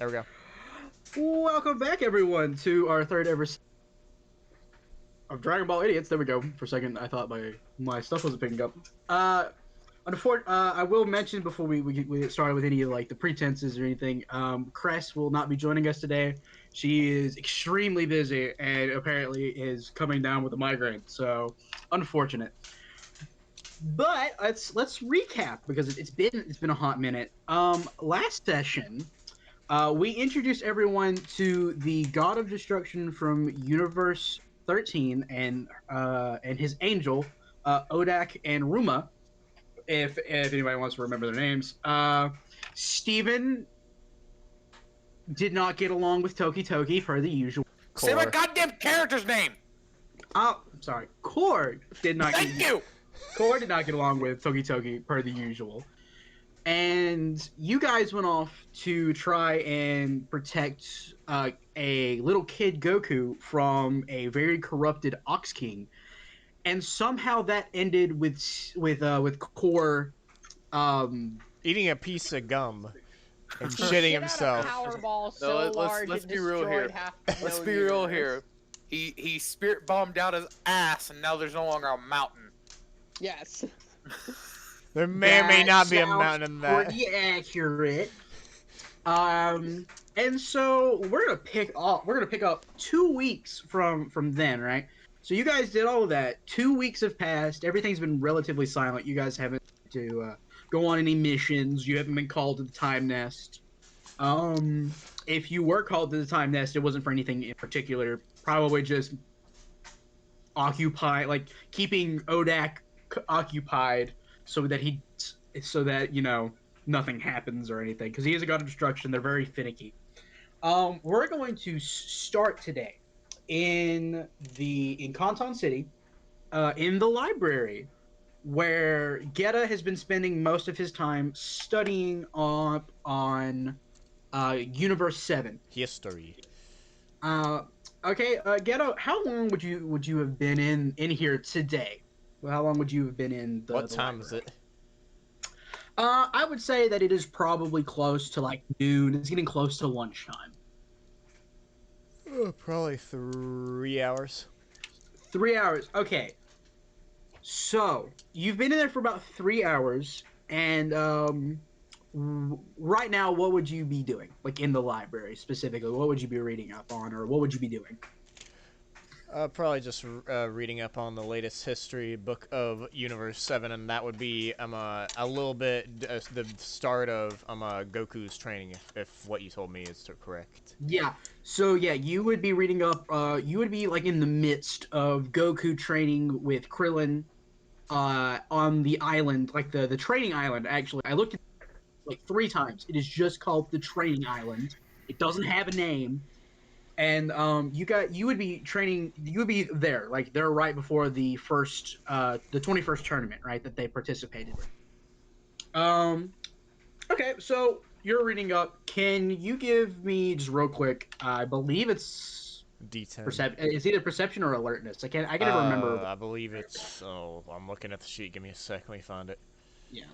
There we go. Welcome back, everyone, to our third ever of Dragonball Idiots. There we go. For a second, I thought my stuff wasn't picking up. I will mention before we get started with any of like the pretenses or anything. Cress will not be joining us today. She is extremely busy and apparently is coming down with a migraine. So unfortunate. But let's recap because it's been a hot minute. Last session. We introduced everyone to the God of Destruction from Universe 13 and his angel, Odak and Ruma. If anybody wants to remember their names, Steven did not get along with Toki Toki per the usual. Say my goddamn character's name. Oh, sorry. Cord did not. Thank you. Cord did not get along with Toki Toki per the usual. And you guys went off to try and protect a little kid Goku from a very corrupted Ox King, and somehow that ended with Core eating a piece of gum and shitting himself. Powerball so let's be real here. Let's be real here. He spirit bombed out his ass, and now there's no longer a mountain. Yes. There may or may not be a mountain in that. Pretty accurate. And so we're gonna pick up 2 weeks from then, right? So you guys did all of that. 2 weeks have passed. Everything's been relatively silent. You guys haven't to go on any missions. You haven't been called to the Time Nest. If you were called to the Time Nest, it wasn't for anything in particular. Probably just keeping Odak occupied. So that nothing happens or anything, because he is a god of destruction. They're very finicky. We're going to start today in Canton City, in the library, where Gheata has been spending most of his time studying on Universe 7 history. Okay, Gheata, how long would you have been in here today? Well, how long would you have been in the What time library? is it? I would say that it is probably close to like noon. It's getting close to lunchtime. Probably 3 hours. 3 hours. Okay. So you've been in there for about 3 hours, and right now, what would you be doing? Like in the library specifically, what would you be reading up on, or what would you be doing? Probably just reading up on the latest history book of Universe 7, and that would be a little bit the start of Goku's training, if what you told me is correct. Yeah. So yeah, you would be reading up. You would be like in the midst of Goku training with Krillin, on the island, like the training island. Actually, I looked at it like 3 times. It is just called the training island. It doesn't have a name. And you would be training. You would be there, like they're right before the 21st tournament, right? That they participated in. Okay, so you're reading up. Can you give me just real quick? I believe it's D10. It's either perception or alertness. I can never remember. I believe it's. Oh, I'm looking at the sheet. Give me a sec. Let me find it. Yeah.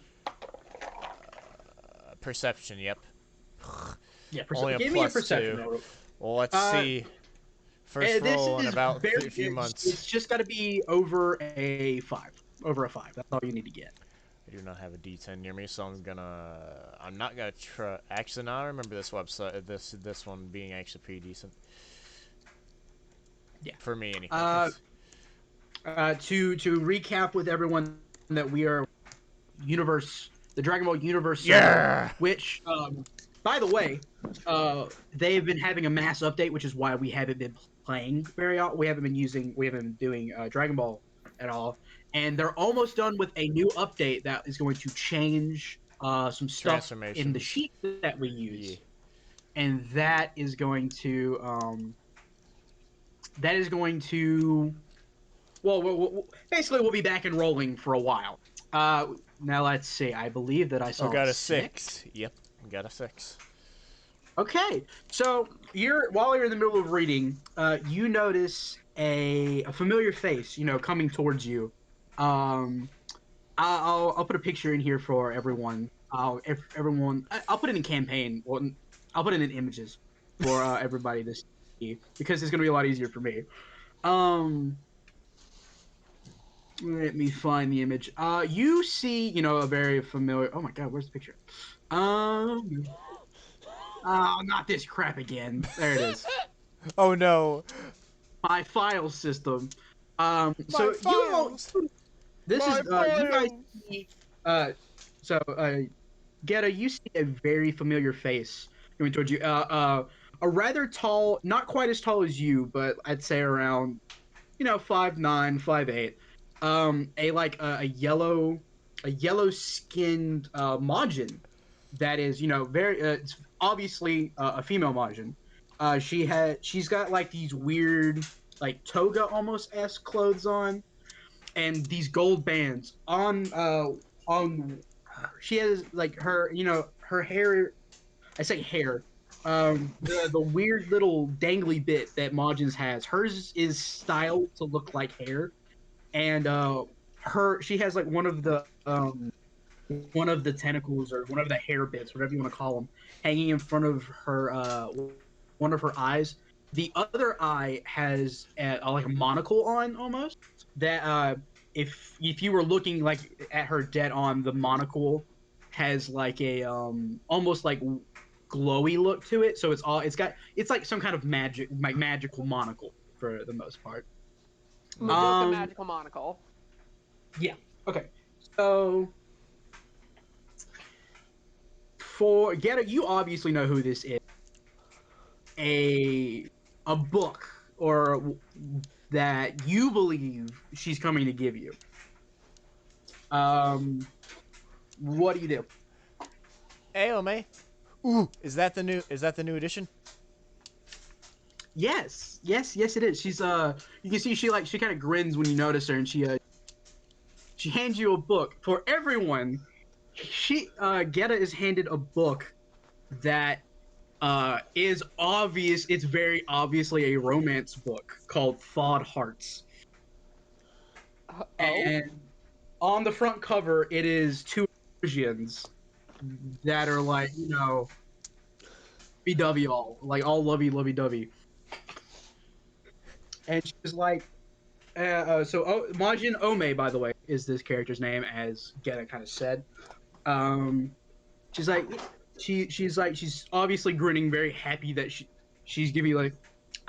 Perception. Yep. Yeah. Give me a perception. 2. Well, let's see. First roll in about a few months. It's just got to be over a 5. Over a 5. That's all you need to get. I do not have a D10 near me, so I'm not gonna try. Actually, no, I remember this website. This one being actually pretty decent. Yeah. For me, anyway. To recap with everyone that we are the Dragon Ball Universe. Yeah. Which, by the way, they've been having a mass update, which is why we haven't been playing very often. We haven't been doing Dragon Ball at all. And they're almost done with a new update that is going to change some stuff in the sheet that we use. Yeah. And that is going to basically we'll be back and rolling for a while. Now let's see. I believe that I saw. Got a 6. Yep, got a 6. Okay, so while you're in the middle of reading, you notice a familiar face, coming towards you. I'll put a picture in here for everyone. I'll put it in campaign. Well, I'll put it in images for everybody to see because it's gonna be a lot easier for me. Um, Let me find the image. You see, a very familiar. Oh my God, where's the picture? Um, not this crap again. There it is. Oh no. My file system. My So you all, files. this My is you guys files. see. So Gheata, you see a very familiar face coming towards you. A rather tall, not quite as tall as you, but I'd say around 5'9", 5'8". A yellow skinned Majin that is very it's obviously a female Majin. She's got like these weird like toga almost esque clothes on and these gold bands on she has like her hair. I say hair. The weird little dangly bit that Majin's has. Hers is styled to look like hair, and she has like one of the tentacles or one of the hair bits, whatever you want to call them, hanging in front of her one of her eyes. The other eye has like a monocle on almost. That if you were looking like at her dead on, the monocle has like a almost like glowy look to it. So it's like some kind of magical monocle for the most part. Madoka magical monocle. Yeah. Okay. So for Geta, you obviously know who this is. A book or that you believe she's coming to give you. Um, what do you do? Aome. Ooh, is that the new edition? Yes, it is. She's you can see she kind of grins when you notice her, and she hands you a book for everyone. She Geta is handed a book that is obvious. It's very obviously a romance book called Thawed Hearts. Oh. And on the front cover, it is two Persians that are like, BW all lovey dovey. And she's like, Majin Ome, by the way, is this character's name, as Geta kind of said. Um, she's like, she's obviously grinning, very happy that she's giving you like,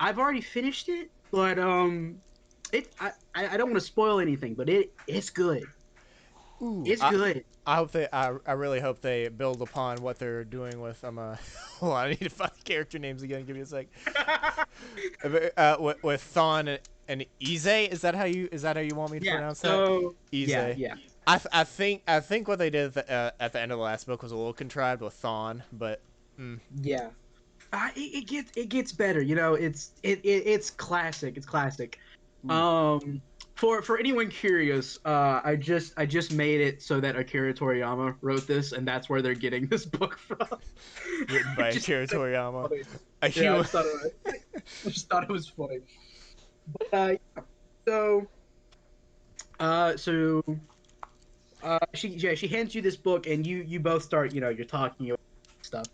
I've already finished it, but I don't want to spoil anything, but it's good. Ooh, It's good. I really hope they build upon what they're doing with hold on, I need to find the character names again. Give me a sec. With Thon and Ize, is that how you want me to Yeah. pronounce that? So Ize. yeah. I think what they did at the end of the last book was a little contrived with Thon, but Yeah. It gets better. It's classic. It's classic. Um, for anyone curious, I just made it so that Akira Toriyama wrote this, and that's where they're getting this book from. written by Just Akira Toriyama. funny. A Yeah, human. I just thought it was funny. But so so she hands you this book, and you both start you're talking stuff.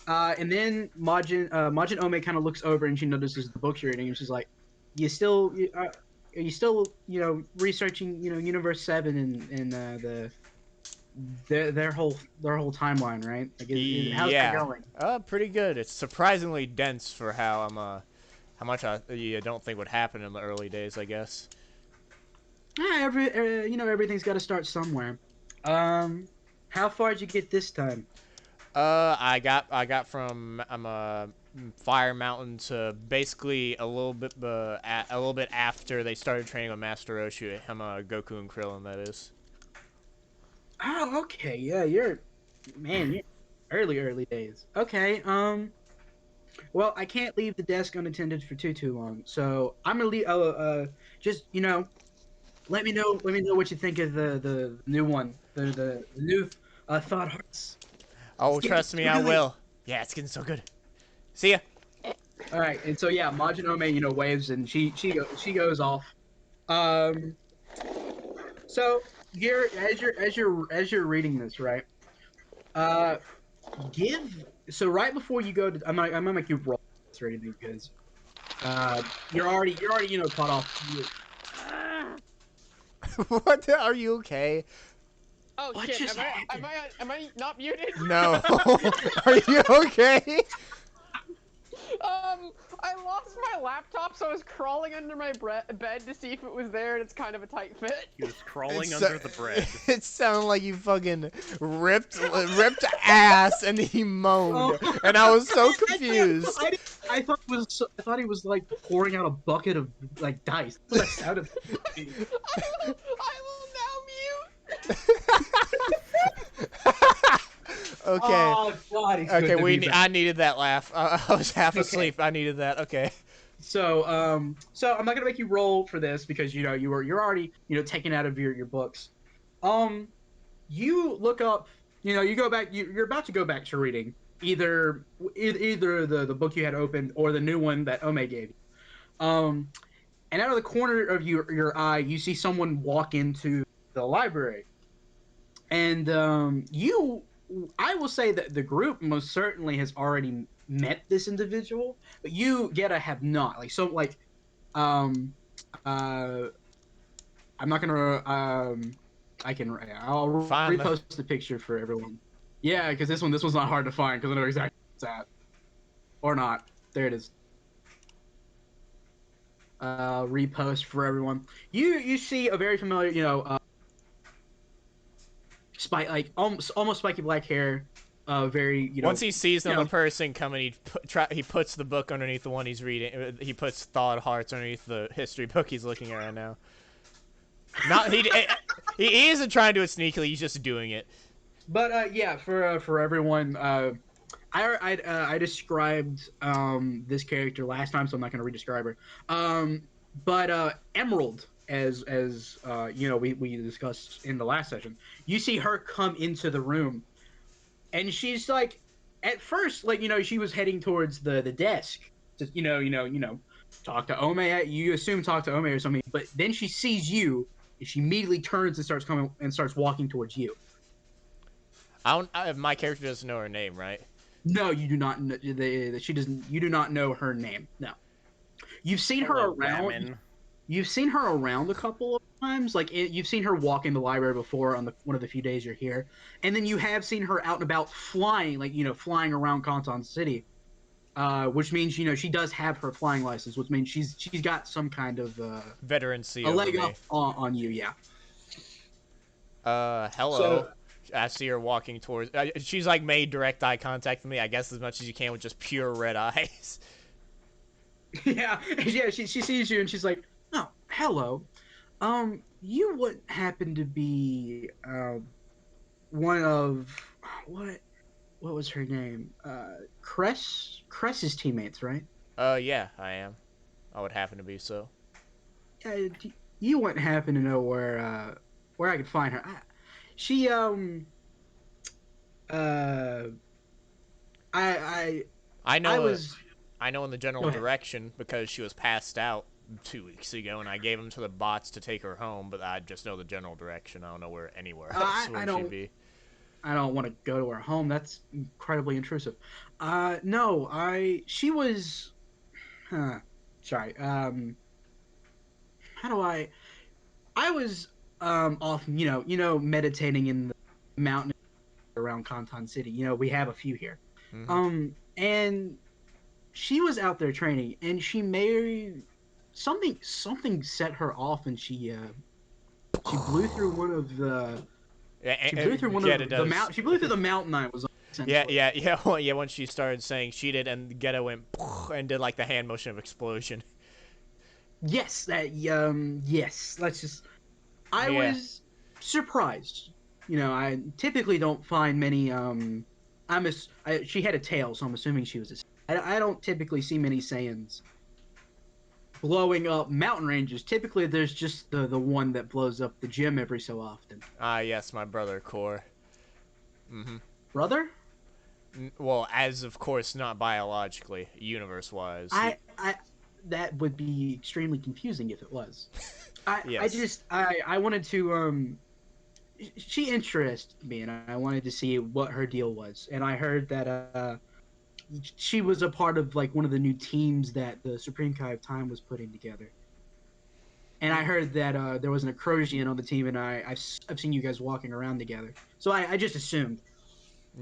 And then Majin Ome kind of looks over and she notices the books you're reading, and she's like, are you still researching Universe 7 and their whole timeline, right? Like, how's that Yeah. going? Pretty good. It's surprisingly dense for how how much you don't think would happen in the early days, I guess. Everything's got to start somewhere. How far did you get this time? I got from Fire Mountain to basically a little bit after they started training with Master Roshi. Goku and Krillin, that is. Oh, okay, yeah, you're early days. Okay, well, I can't leave the desk unattended for too long, so I'm gonna leave. Just let me know what you think of the new one, the new Thought Hearts. Oh, It's getting trust me, so I good. will. Yeah, it's getting so good. See ya. All right, and so yeah, Majin Ome, waves and she goes off. Um, so as you're reading this, right? Uh, give So right before you go to, I'm gonna make you roll this or anything because you're already caught off. What? Are you okay? Oh What shit! just happened? Am I not muted? No. Are you okay? I lost my laptop, so I was crawling under my bed to see if it was there, and it's kind of a tight fit. He was crawling under the bread. It sounded like you fucking ripped ass and he moaned, and I was so confused. I thought he was like pouring out a bucket of like dice. That sounded. I will now mute. Okay. Oh God, he's good Okay, to be back. I needed that laugh. I was half asleep. I needed that. Okay. So I'm not gonna make you roll for this because you're already taken out of your books. You look up. You go back. You're about to go back to reading either the book you had opened or the new one that Ome gave you. And out of the corner of your eye, you see someone walk into the library, and I will say that the group most certainly has already met this individual, but you, Gheata, have not. I'm not gonna. I'll repost the picture for everyone. Yeah, because this one's not hard to find because I know exactly where it's at. Or not. There it is. Repost for everyone. You see a very familiar, almost spiky black hair. Very, Once he sees another person coming, he puts the book underneath the one he's reading. He puts Thawed Hearts underneath the history book he's looking at right now. Not he isn't trying to do it sneakily. He's just doing it. But yeah, for everyone, I described this character last time, so I'm not going to re-describe her. But Emerald, as we discussed in the last session, you see her come into the room, and she's like, at first, she was heading towards the desk to talk to Ome. You assume talk to Ome or something, but then she sees you, and she immediately turns and starts walking towards you. My character doesn't know her name, right? No, you do not. She doesn't. You do not know her name. No, you've seen her around. Women. You've seen her around a couple of times. You've seen her walk in the library before on one of the few days you're here, and then you have seen her out and about flying, flying around Canton City, which means she does have her flying license, which means she's got some kind of veterancy, a leg up on you. Yeah. Hello. So, I see her walking towards. She's like made direct eye contact with me. I guess as much as you can with just pure red eyes. Yeah. She sees you and she's like, "Oh, hello. You would happen to be one of what was her name? Cress's teammates, right? Yeah, I am. I would happen to be so. You wouldn't happen to know where I could find her? She I know. I know in the general direction because she was passed out 2 weeks ago, and I gave them to the bots to take her home. But I just know the general direction. I don't know anywhere else where she'd be. I don't want to go to her home. That's incredibly intrusive. No, she was. Sorry. How do I was off, meditating in the mountain around Canton City. We have a few here. Mm-hmm. And she was out there training, and she married something set her off, and she blew through one of the. She blew through one of the mountain. She blew through the mountain I was on. Yeah. When she started saying she did, and Gheata went and did like the hand motion of explosion. Yes, yes. I was surprised. I typically don't find many. She had a tail, so I'm assuming she was I don't typically see many Saiyans blowing up mountain ranges. Typically, there's just the one that blows up the gym every so often. Yes, my brother Core. Mm-hmm. Brother? Well, as of course not biologically, universe-wise. That would be extremely confusing if it was. Yes. I wanted to she interested me, and I wanted to see what her deal was. And I heard that she was a part of like one of the new teams that the Supreme Kai of Time was putting together. And I heard that there was an Acrosian on the team, and I've seen you guys walking around together. So I just assumed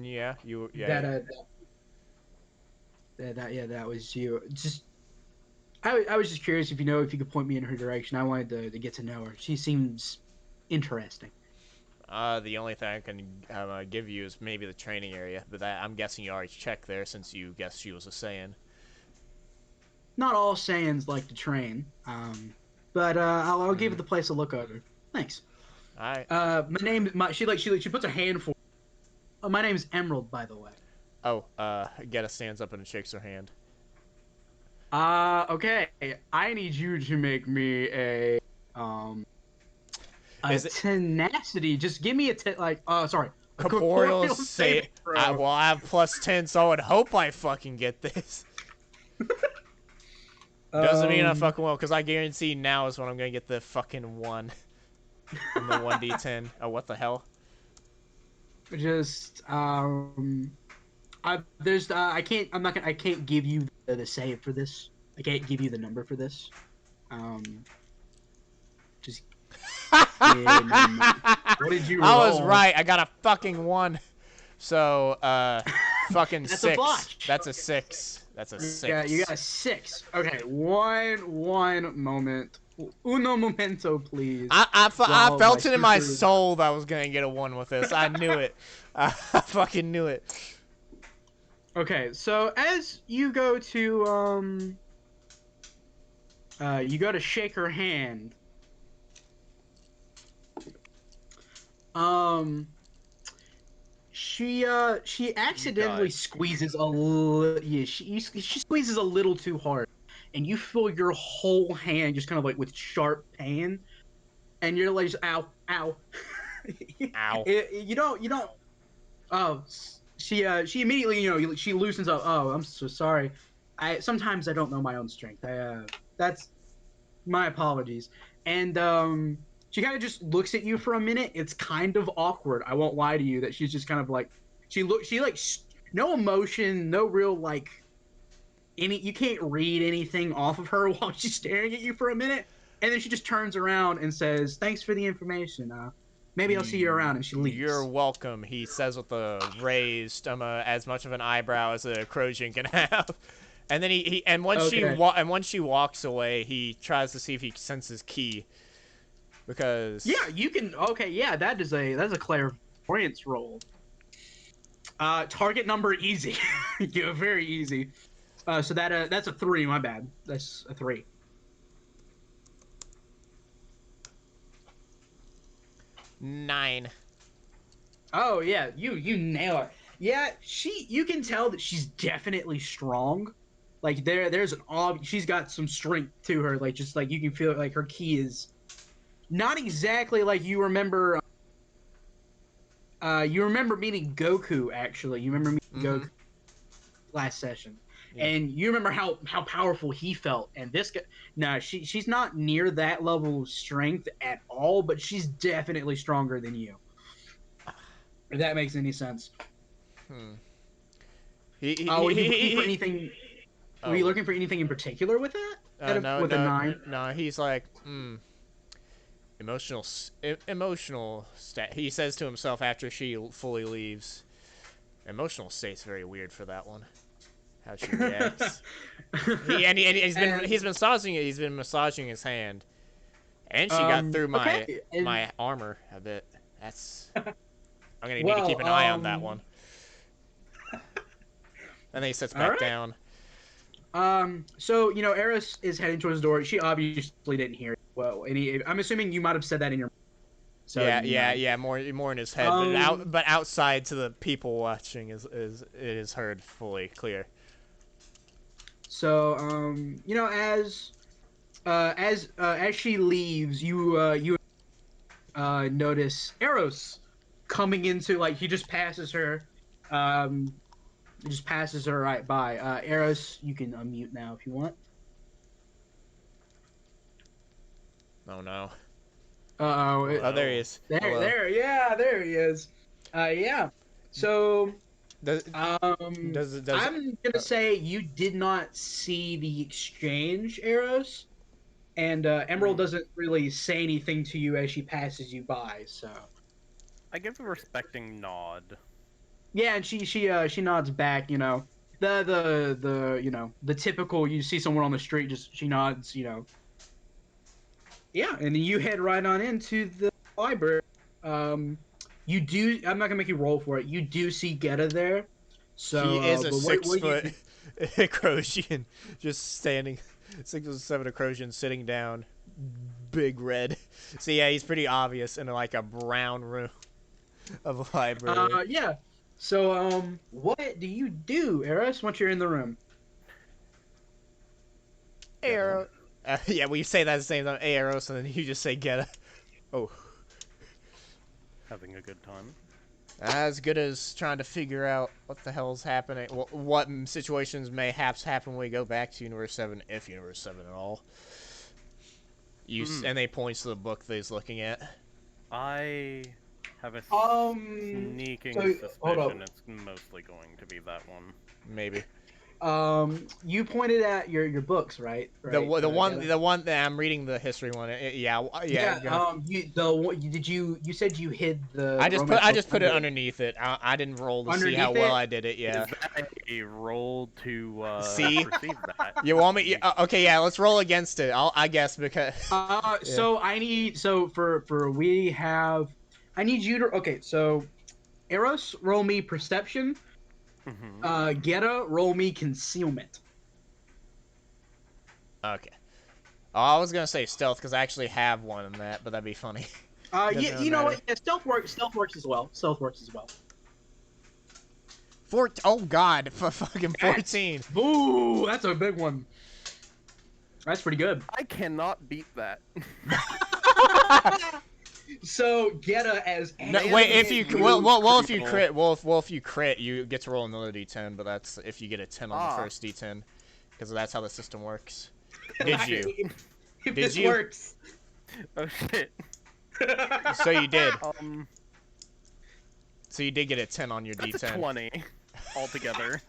Yeah, that that was you. Just I was just curious if you could point me in her direction. I wanted to get to know her. She seems interesting. The only thing I can give you is maybe the training area, but that, I'm guessing you already checked there since you guessed she was a Saiyan. Not all Saiyans like to train, but I'll give the place a look over. Thanks. All right. She puts a hand for. Oh, my name's Emerald, by the way. Oh, Gheata stands up and shakes her hand. Okay. I need you to make me a tenacity. Just give me sorry. Corporeal save. Well, I have +10, so I would hope I fucking get this. Doesn't mean I fucking will, because I guarantee now is when I'm gonna get the fucking 1. And the 1d10. Oh, what the hell? Just I can't give you the save for this. I can't give you the number for this. Just what did you roll? I was right. I got a fucking 1. So fucking That's 6. a botch. That's a 6. That's a 6. Yeah, you got a 6. Okay, one moment. Uno momento, please. I felt it in my soul that I was gonna get a 1 with this. I knew it. I fucking knew it. Okay, so as you go to shake her hand, she accidentally squeezes a little. Yeah, she squeezes a little too hard, and you feel your whole hand just kind of like with sharp pain, and you're like, ow, ow, Ow. You don't. Oh, she immediately she loosens up. Oh, I'm so sorry. Sometimes I don't know my own strength. That's my apologies. And she kind of just looks at you for a minute. It's kind of awkward. I won't lie to you that she's just kind of like no emotion, no real like you can't read anything off of her while she's staring at you for a minute, and then she just turns around and says, "Thanks for the information. Maybe I'll see you around," and she leaves. You're welcome, he says with a raised, as much of an eyebrow as a Crojan can have. And then once she walks away, he tries to see if he senses ki. Because you can. Okay, yeah, that's a clairvoyance roll. Target number easy. Yeah, very easy. So that's a 3. My bad. That's a 3. 9. Oh yeah, you nail it. Yeah, you can tell that she's definitely strong. Like there's she's got some strength to her. Like just like you can feel it, like her ki is not exactly like you remember. You remember meeting Goku actually. You remember meeting Goku last session, and you remember how powerful he felt. And this guy, no, she's not near that level of strength at all, but she's definitely stronger than you. If that makes any sense. Hmm. Were you looking for anything? Were you looking for anything in particular with that? With a 9? No, he's like, emotional stat. He says to himself after she fully leaves, emotional state's very weird for that one. How she reacts. He's been massaging it. He's been massaging his hand, and she got through my armor a bit. That's. I'm gonna need to keep an eye on that one. And then he sits back down. So Eros is heading towards the door. She obviously didn't hear it. Well, I'm assuming you might have said that in your. So, yeah, more in his head, but outside to the people watching it is heard fully clear. So as she leaves, you notice Eros coming into, like, he just passes her. He just passes her right by. Eros, you can unmute now if you want. Oh no. Uh-oh. Oh, there he is. There he is. Yeah. So, Does, I'm gonna say you did not see the exchange, Eros, and Emerald doesn't really say anything to you as she passes you by. So I give a respecting nod. yeah, and she nods back. You know, the typical, you see someone on the street, just she nods. You know, yeah, and then you head right on into the library. Um, you do. I'm not gonna make you roll for it. You do see Gheata there. she So, is a but what you 6 foot Acrosian, just standing, 6'7" Acrosian sitting down, big red. So yeah, he's pretty obvious in like a brown room of a library. Yeah. So, what do you do, Eros, once you're in the room? Arrow. Yeah, we say that at the same time, Eros, and then you just say Gheata. Oh. Having a good time. As good as trying to figure out what the hell's happening, what situations may happen when we go back to Universe 7, if Universe 7 at all. And they points to the book that he's looking at. I have a sneaking hold up. suspicion it's mostly going to be that one. Maybe. You pointed at your books, right? The one that I'm reading, the history one. Yeah. You said you hid the. I just put it underneath it. I didn't roll to see how well I did it. Yeah. Is that a roll to see? perceive that? You want me? Okay, yeah. Let's roll against it. I guess because. Yeah. So I need I need you to. Okay, so Eros, roll me perception. Gheata, roll me concealment. Okay. Oh, I was gonna say stealth because I actually have one in that, but that'd be funny. You know what? Yeah, stealth works as well. Stealth works as well. Oh God, for fucking 14. Ooh, that's a big one. That's pretty good. I cannot beat that. So Gheata as no, wait, if you if you crit, you get to roll another d10, but that's if you get a 10 on the first d10, because that's how the system works. Did you? If this works. Oh shit. So you did. So you did get a 10 on your that's d10. A 20 altogether.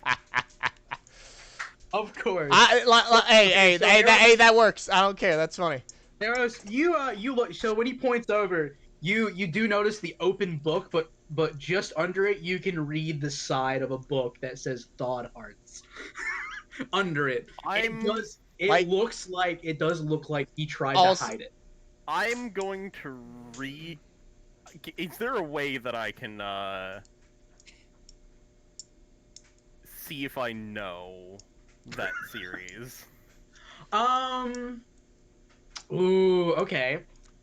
Of course. Hey, that works. I don't care. That's funny. Eros, you look. So when he points over, you do notice the open book, but just under it, you can read the side of a book that says "Thawed Hearts." Under it, it does look like he tried to hide it. I'm going to read. Is there a way that I can see if I know that series? Ooh, okay.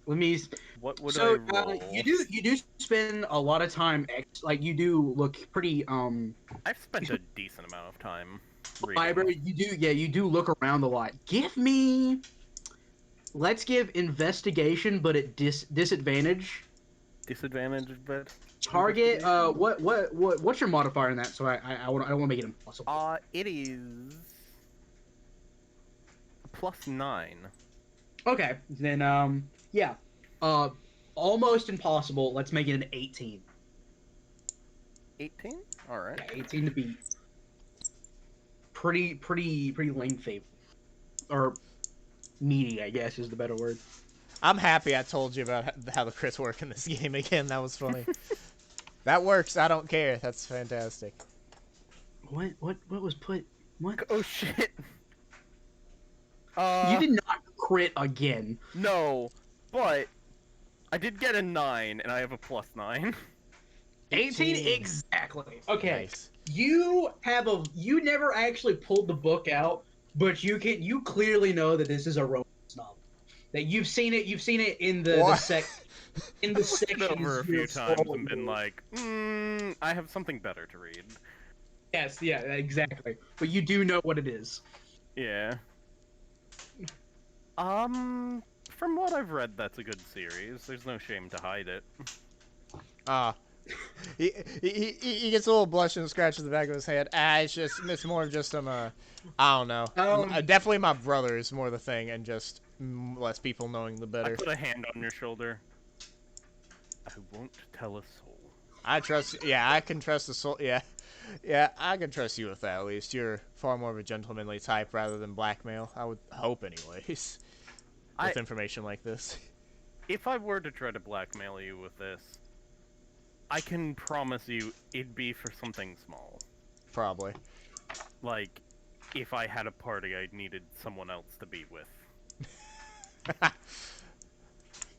Let me. What would I roll? You do spend a lot of time. You do look pretty. I've spent a decent amount of time reading. Library. You do look around a lot. Let's give investigation, but at disadvantage. Disadvantage, but Target. What's your modifier in that? So I don't want to make it impossible. It is +9. Okay, then yeah, almost impossible. Let's make it an 18. 18? All right. Yeah, 18 to beat. Pretty lengthy, or meaty, I guess is the better word. I'm happy I told you about how the crits work in this game again. That was funny. That works. I don't care. That's fantastic. What was put? What? Oh shit. You did not crit again. No, but I did get a 9, and I have a +9. 18 exactly. Okay. Nice. You never actually pulled the book out, but you clearly know that this is a romance novel. That you've seen it in the sections over a few times and been like, I have something better to read. Yes, yeah, exactly. But you do know what it is. Yeah. From what I've read, that's a good series. There's no shame to hide it. He gets a little blush and scratches the back of his head. It's more of just I don't know. Definitely my brother is more the thing, and just less people knowing the better. I put a hand on your shoulder. I won't tell a soul. I can trust the soul. Yeah, Yeah, I can trust you with that. At least you're far more of a gentlemanly type rather than blackmail. I would hope, anyways. I With information like this, if I were to try to blackmail you with this, I can promise you it'd be for something small. probably. Like, if I had a party I needed someone else to be with.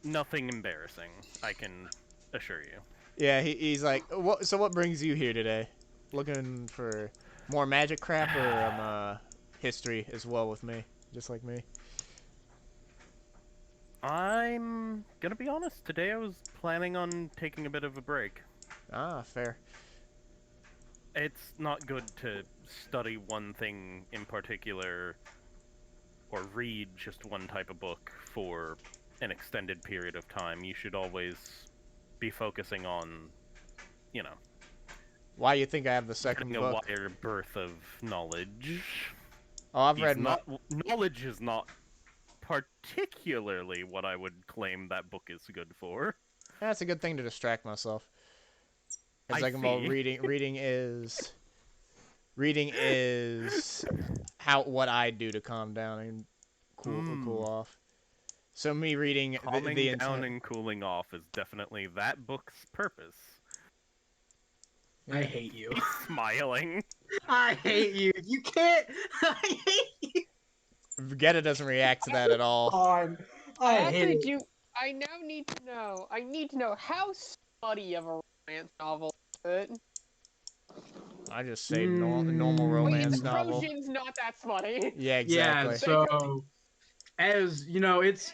Nothing embarrassing, I can assure you. Yeah, he's like, what? So what brings you here today? Looking for more magic crap or history as well with me, just like me. I'm gonna be honest, today I was planning on taking a bit of a break. Ah, fair. It's not good to study one thing in particular or read just one type of book for an extended period of time. You should always be focusing on, you know, Why you think I have the getting second a book? wider berth of knowledge. Oh, I've He's read not knowledge is not particularly what I would claim that book is good for. That's a good thing to distract myself. It's I like about see. reading. Reading is how what I do to calm down and cool off. So me reading Calming the down intent. and cooling off is definitely that book's purpose. I hate you. He's smiling. I hate you. You can't. I hate you. Gheata doesn't react to that at all. On. I I hate actually it. do. I now need to know. I need to know how smutty of a romance novel is it? I just say normal Wait, the romance novel. Crosian's not that smutty. Yeah, Yeah. exactly. So, as you know, it's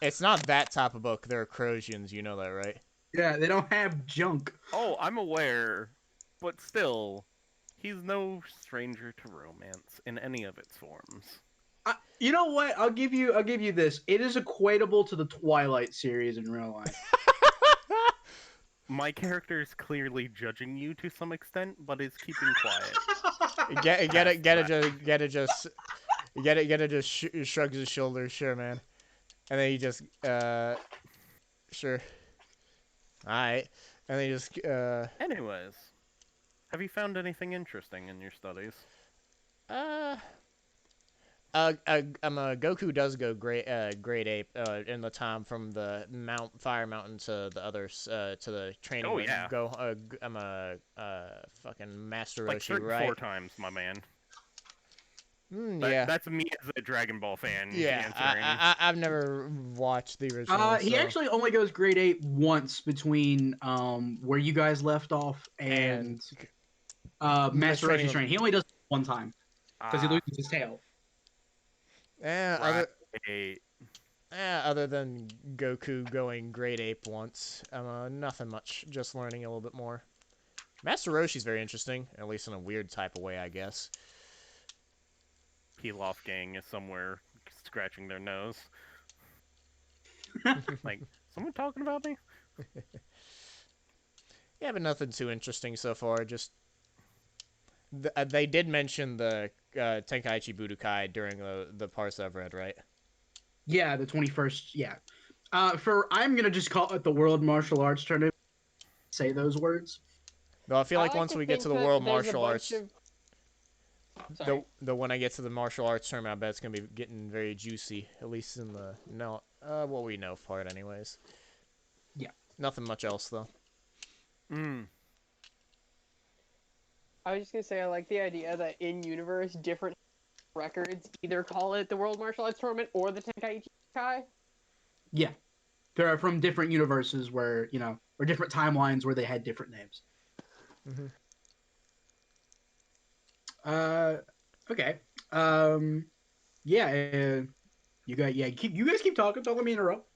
It's not that type of book. They're Crosians, you know that, right? yeah. They don't have junk. Oh, I'm aware, but still, he's no stranger to romance in any of its forms. You know what? I'll give you this. It is equatable to the Twilight series in real life. My character is clearly judging you to some extent, but is keeping quiet. Get it just shrugs his shoulders, sure, man. And then he just sure. Alright. And then he just Anyways, have you found anything interesting in your studies? Goku does go grade ape in the time from the Fire Mountain to the others to the training. Oh, yeah. Fucking Master Like Roshi, right? 4 times, my man. Yeah. That's me as a Dragon Ball fan Yeah, answering. I've never watched the original. He so- actually only goes grade 8 once between where you guys left off and Master training Roshi's training. He only does it one time because he Ah, loses his tail. Eh, right. other than Goku going grade ape once, nothing much. Just learning a little bit more. Master Roshi's very interesting, at least in a weird type of way, I guess. Pilaf gang is somewhere scratching their nose. Like, someone talking about me? Yeah, but nothing too interesting so far. Just they did mention the Tenkaichi Budokai during the parts that I've read, right? Yeah, the 21st. Yeah. I'm gonna just call it the World Martial Arts Tournament. Say those words. Though I feel like I once to we get think to the that World there's a Martial bunch Arts, of- Sorry. when I get to the martial arts tournament, I bet it's gonna be getting very juicy. At least in the what we know part, anyways. Yeah. Nothing much else though. I was just gonna say I like the idea that in universe different records either call it the World Martial Arts Tournament or the Tenkaichi Kai. Yeah. They're from different universes where, or different timelines where they had different names. Mhm. Okay. Yeah. You guys keep talking. Don't let me interrupt.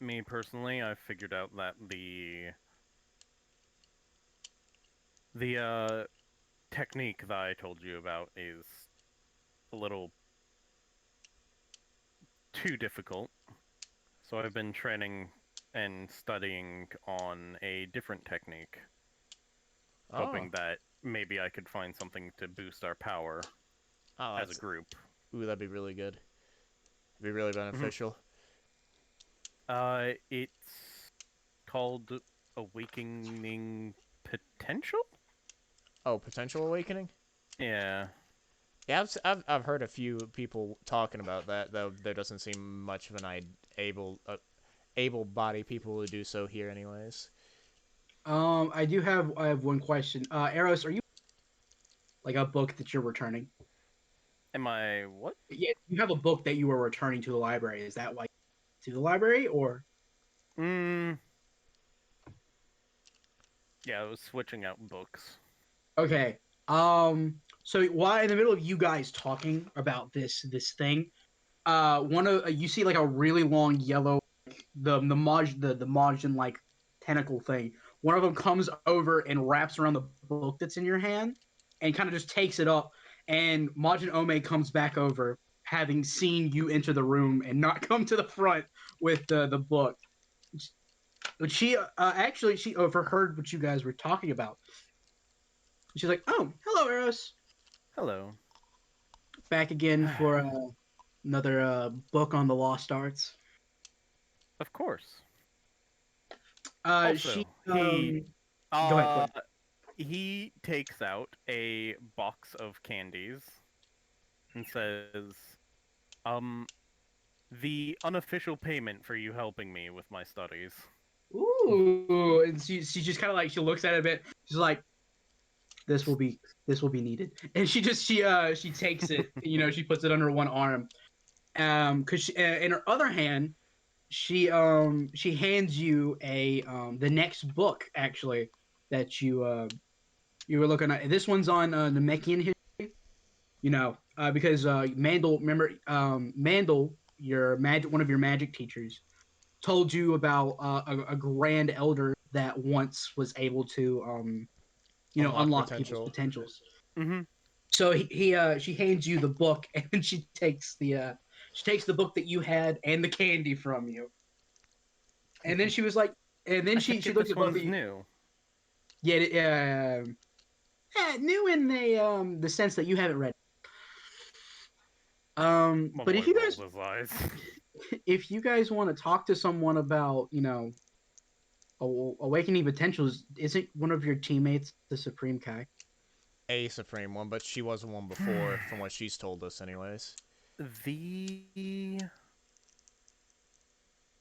Me personally, I've figured out that the technique that I told you about is a little too difficult. So I've been training and studying on a different technique, hoping that maybe I could find something to boost our power as a group. Ooh, that'd be really good. It'd be really beneficial. It's called Awakening potential? Oh, potential awakening. Yeah. Yeah, I've heard a few people talking about that, though there doesn't seem much of an able-bodied people who do so here, anyways. I have one question. Eros, are you like a book that you're returning? Am I what? Yeah, you have a book that you were returning to the library. Is that why to the library or? Mm. Yeah, I was switching out books. Okay. So while in the middle of you guys talking about this thing, one of you see like a really long yellow the Majin like tentacle thing. One of them comes over and wraps around the book that's in your hand, and kind of just takes it up. And Majin Ome comes back over, having seen you enter the room and not come to the front with the book. But she actually she overheard what you guys were talking about. She's like, "Oh, hello, Eros. Hello. Back again for another book on the lost arts." Of course. She Also, go ahead, go uh ahead. he takes out a box of candies and says, um, the unofficial payment for you helping me with my studies. Ooh, and she just kind of like she looks at it a bit. She's like, this will be needed, and she takes it. You know, she puts it under one arm. Because in her other hand, she hands you a the next book actually that you were looking at. This one's on the Namekian history. You know, because Mandel, remember Mandel, your magic one of your magic teachers told you about a grand elder that once was able to Unlock unlock people's potential. potentials. Mm-hmm. So she hands you the book and she takes the book that you had and the candy from you. And then she was like, and then I take she it looked this at both of one's you. new. Yeah, new in the sense that you haven't read. My But boy rolled his eyes. if you guys want to talk to someone about awakening potentials, isn't one of your teammates the Supreme Kai? A supreme one, but she was one before, from what she's told us, anyways. The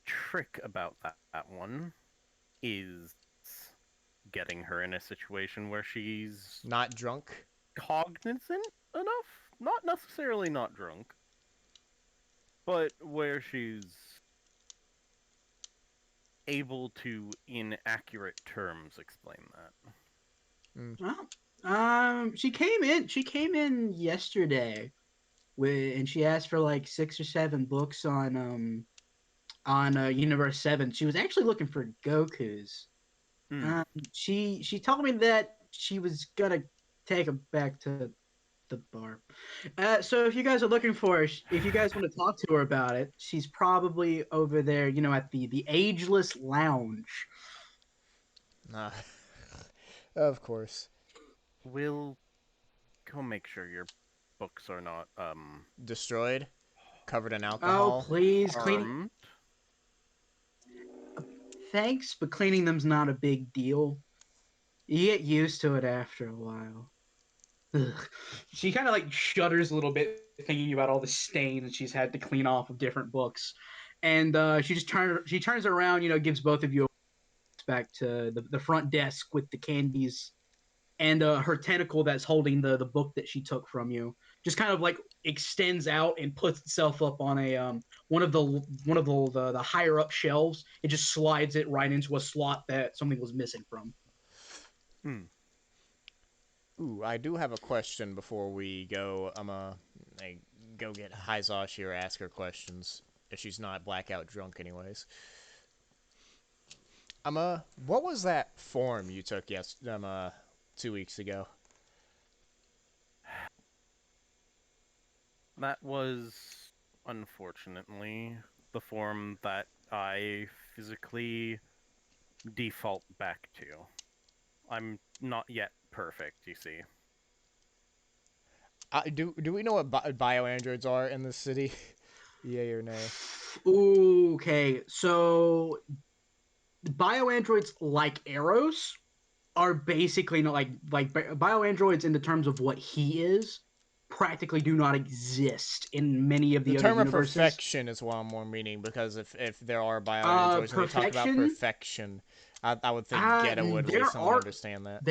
trick about that one is getting her in a situation where she's Not drunk. cognizant enough, not necessarily not drunk, but where she's able to, in accurate terms, explain that. Mm. Well, she came in. She came in yesterday, and she asked for like 6 or 7 books on Universe 7. She was actually looking for Goku's. Mm. Um, she told me that she was gonna take him back to the bar. So if you guys are looking for her, if you guys want to talk to her about it, she's probably over there, at the Ageless Lounge. Nah. Of course. We'll go make sure your books are not Destroyed. Covered in Oh, alcohol. please, cleaning. harmed. Thanks, but cleaning them's not a big deal. You get used to it after a while. Ugh. She kind of like shudders a little bit, thinking about all the stain that she's had to clean off of different books, and she turns around, gives both of you back to the front desk with the candies, and her tentacle that's holding the book that she took from you just kind of like extends out and puts itself up on a one of the higher up shelves. It just slides it right into a slot that something was missing from. Hmm. Ooh, I do have a question before we go. I go get Hisashi or ask her questions if she's not blackout drunk, anyways. What was that form you took 2 weeks ago? That was, unfortunately, the form that I physically default back to. I'm not yet perfect, you see. Do we know what bioandroids are in this city? Yay or nay? Okay, so bioandroids like Eros are basically not like bioandroids in the terms of what he is practically do not exist in many of The the other term of universes. perfection is what I'm more meaning, because if there are bioandroids and they talk about Perfection. perfection, I would think Gheata would at least somewhat understand that.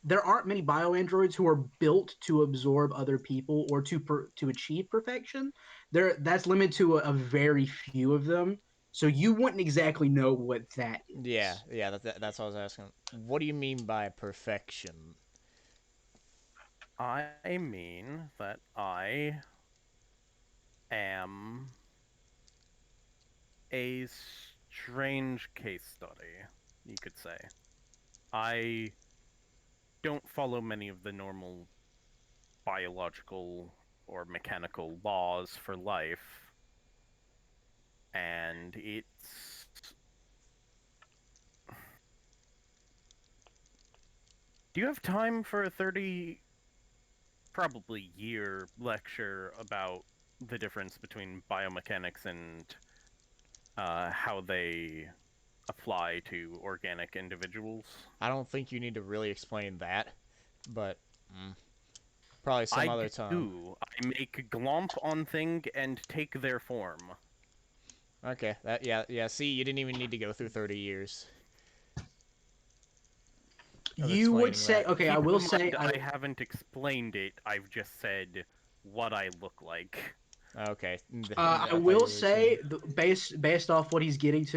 There aren't many bioandroids who are built to absorb other people or to achieve perfection. That's limited to a very few of them. So you wouldn't exactly know what that Yeah, is. yeah, that's what I was asking. What do you mean by perfection? I mean that I am a strange case study, you could say. I don't follow many of the normal biological or mechanical laws for life, and it's. Do you have time for a 30, probably year lecture about the difference between biomechanics and how they apply to organic individuals? I don't think you need to really explain that, but probably some I other time. do. I make glomp on thing and take their form. Okay, yeah. See, you didn't even need to go through 30 years of You would explaining say, that. okay, I Keep will in say, mind, I haven't explained it. I've just said what I look like. Okay, I I thought will you were explaining. say, based off what he's getting to,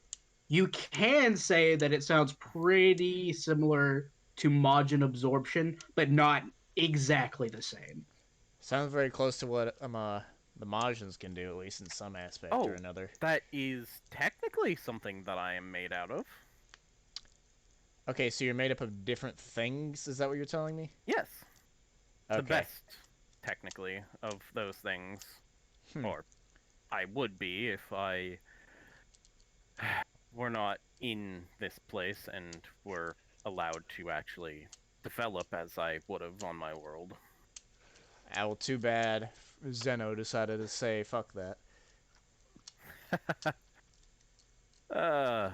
you can say that it sounds pretty similar to Majin absorption, but not exactly the same. Sounds very close to what the Majins can do, at least in some aspect or Oh, another. that is technically something that I am made out of. Okay, so you're made up of different things. Is that what you're telling me? Yes, the Okay. best, technically, of those things. Hmm. Or I would be if I were not in this place and were allowed to actually develop as I would have on my world. Ah, well, too bad Zeno decided to say fuck that. uh,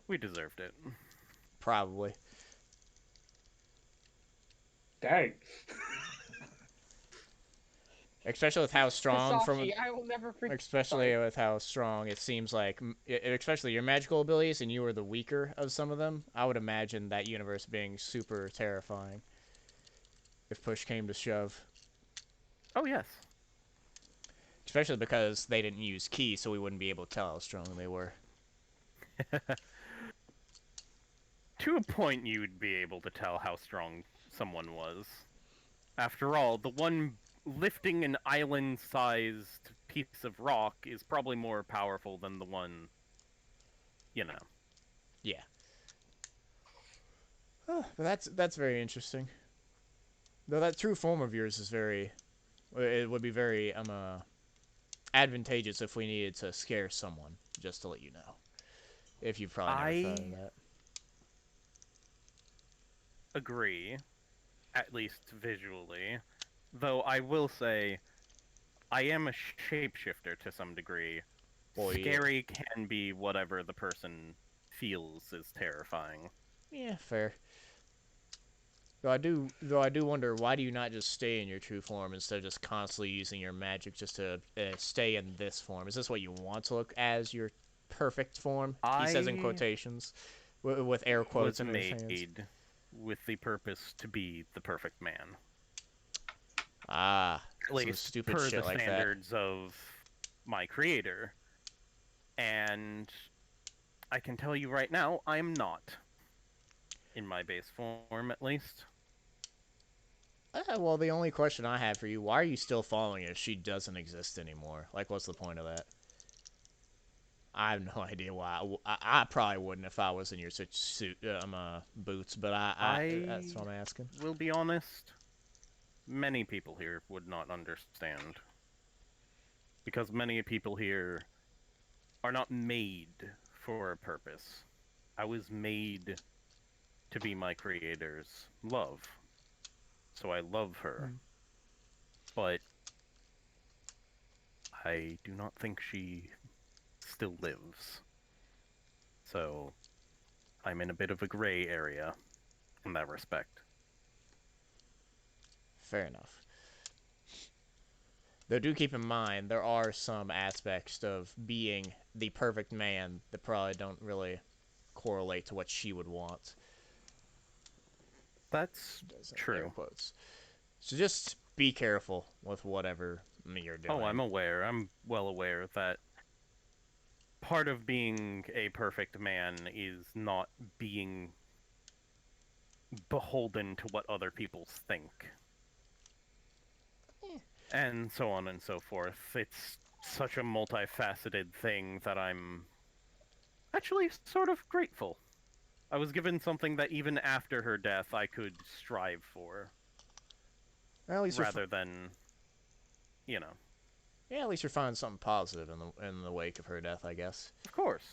we deserved it. Probably. Dang. Especially with how strong from Hisashi, I will never forget. especially Sorry. with how strong it seems like, especially your magical abilities, and you were the weaker of some of them. I would imagine that universe being super terrifying if push came to shove. Oh, yes. Especially because they didn't use ki, so we wouldn't be able to tell how strong they were. To a point, you'd be able to tell how strong someone was. After all, the one lifting an island-sized piece of rock is probably more powerful than the one, you know. Yeah. But that's very interesting. Though that true form of yours is very, it would be very advantageous if we needed to scare someone. Just to let you know, if you've probably never thought of I that. agree, at least visually. Though I will say, I am a shapeshifter to some degree. Boy, yeah. Scary can be whatever the person feels is terrifying. Yeah, fair. Though I do wonder, why do you not just stay in your true form instead of just constantly using your magic just to stay in this form? Is this what you want to look as your perfect form? He says in I quotations, with air quotes was in his hands. made with the purpose to be the perfect man. Ah, At some least stupid per the shit like that. standards of my creator. And I can tell you right now, I'm not. In my base form, at least. Well, the only question I have for you, why are you still following her if she doesn't exist anymore? Like, what's the point of that? I have no idea why. I probably wouldn't if I was in your suit, boots, but that's I what I'm asking. will be honest, many people here would not understand. Because many people here are not made for a purpose. I was made to be my creator's love. So I love her. But I do not think she still lives. So I'm in a bit of a gray area in that respect. Fair enough. Though do keep in mind, there are some aspects of being the perfect man that probably don't really correlate to what she would want. That's Air true. quotes. So just be careful with whatever you're doing. Oh, I'm aware. I'm well aware that part of being a perfect man is not being beholden to what other people think. And so on and so forth. It's such a multifaceted thing that I'm actually sort of grateful. I was given something that even after her death I could strive for. Well, at least rather than, you know. Yeah, at least you're finding something positive in the wake of her death, I guess. Of course.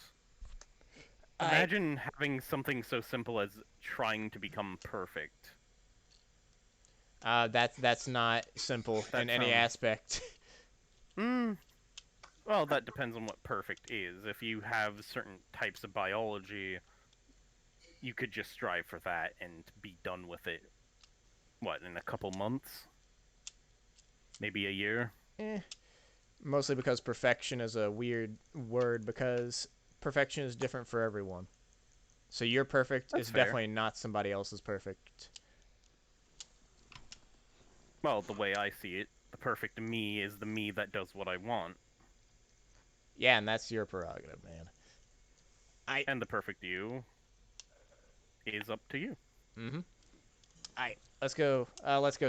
Imagine having something so simple as trying to become perfect. That's not simple in any aspect. Well, that depends on what perfect is. If you have certain types of biology, you could just strive for that and be done with it. What, in a couple months? Maybe a year? Mostly because perfection is a weird word, because perfection is different for everyone. So your perfect is definitely not somebody else's perfect. Well, the way I see it, the perfect me is the me that does what I want. Yeah, and that's your prerogative, man. And the perfect you is up to you. Mm-hmm. Let's go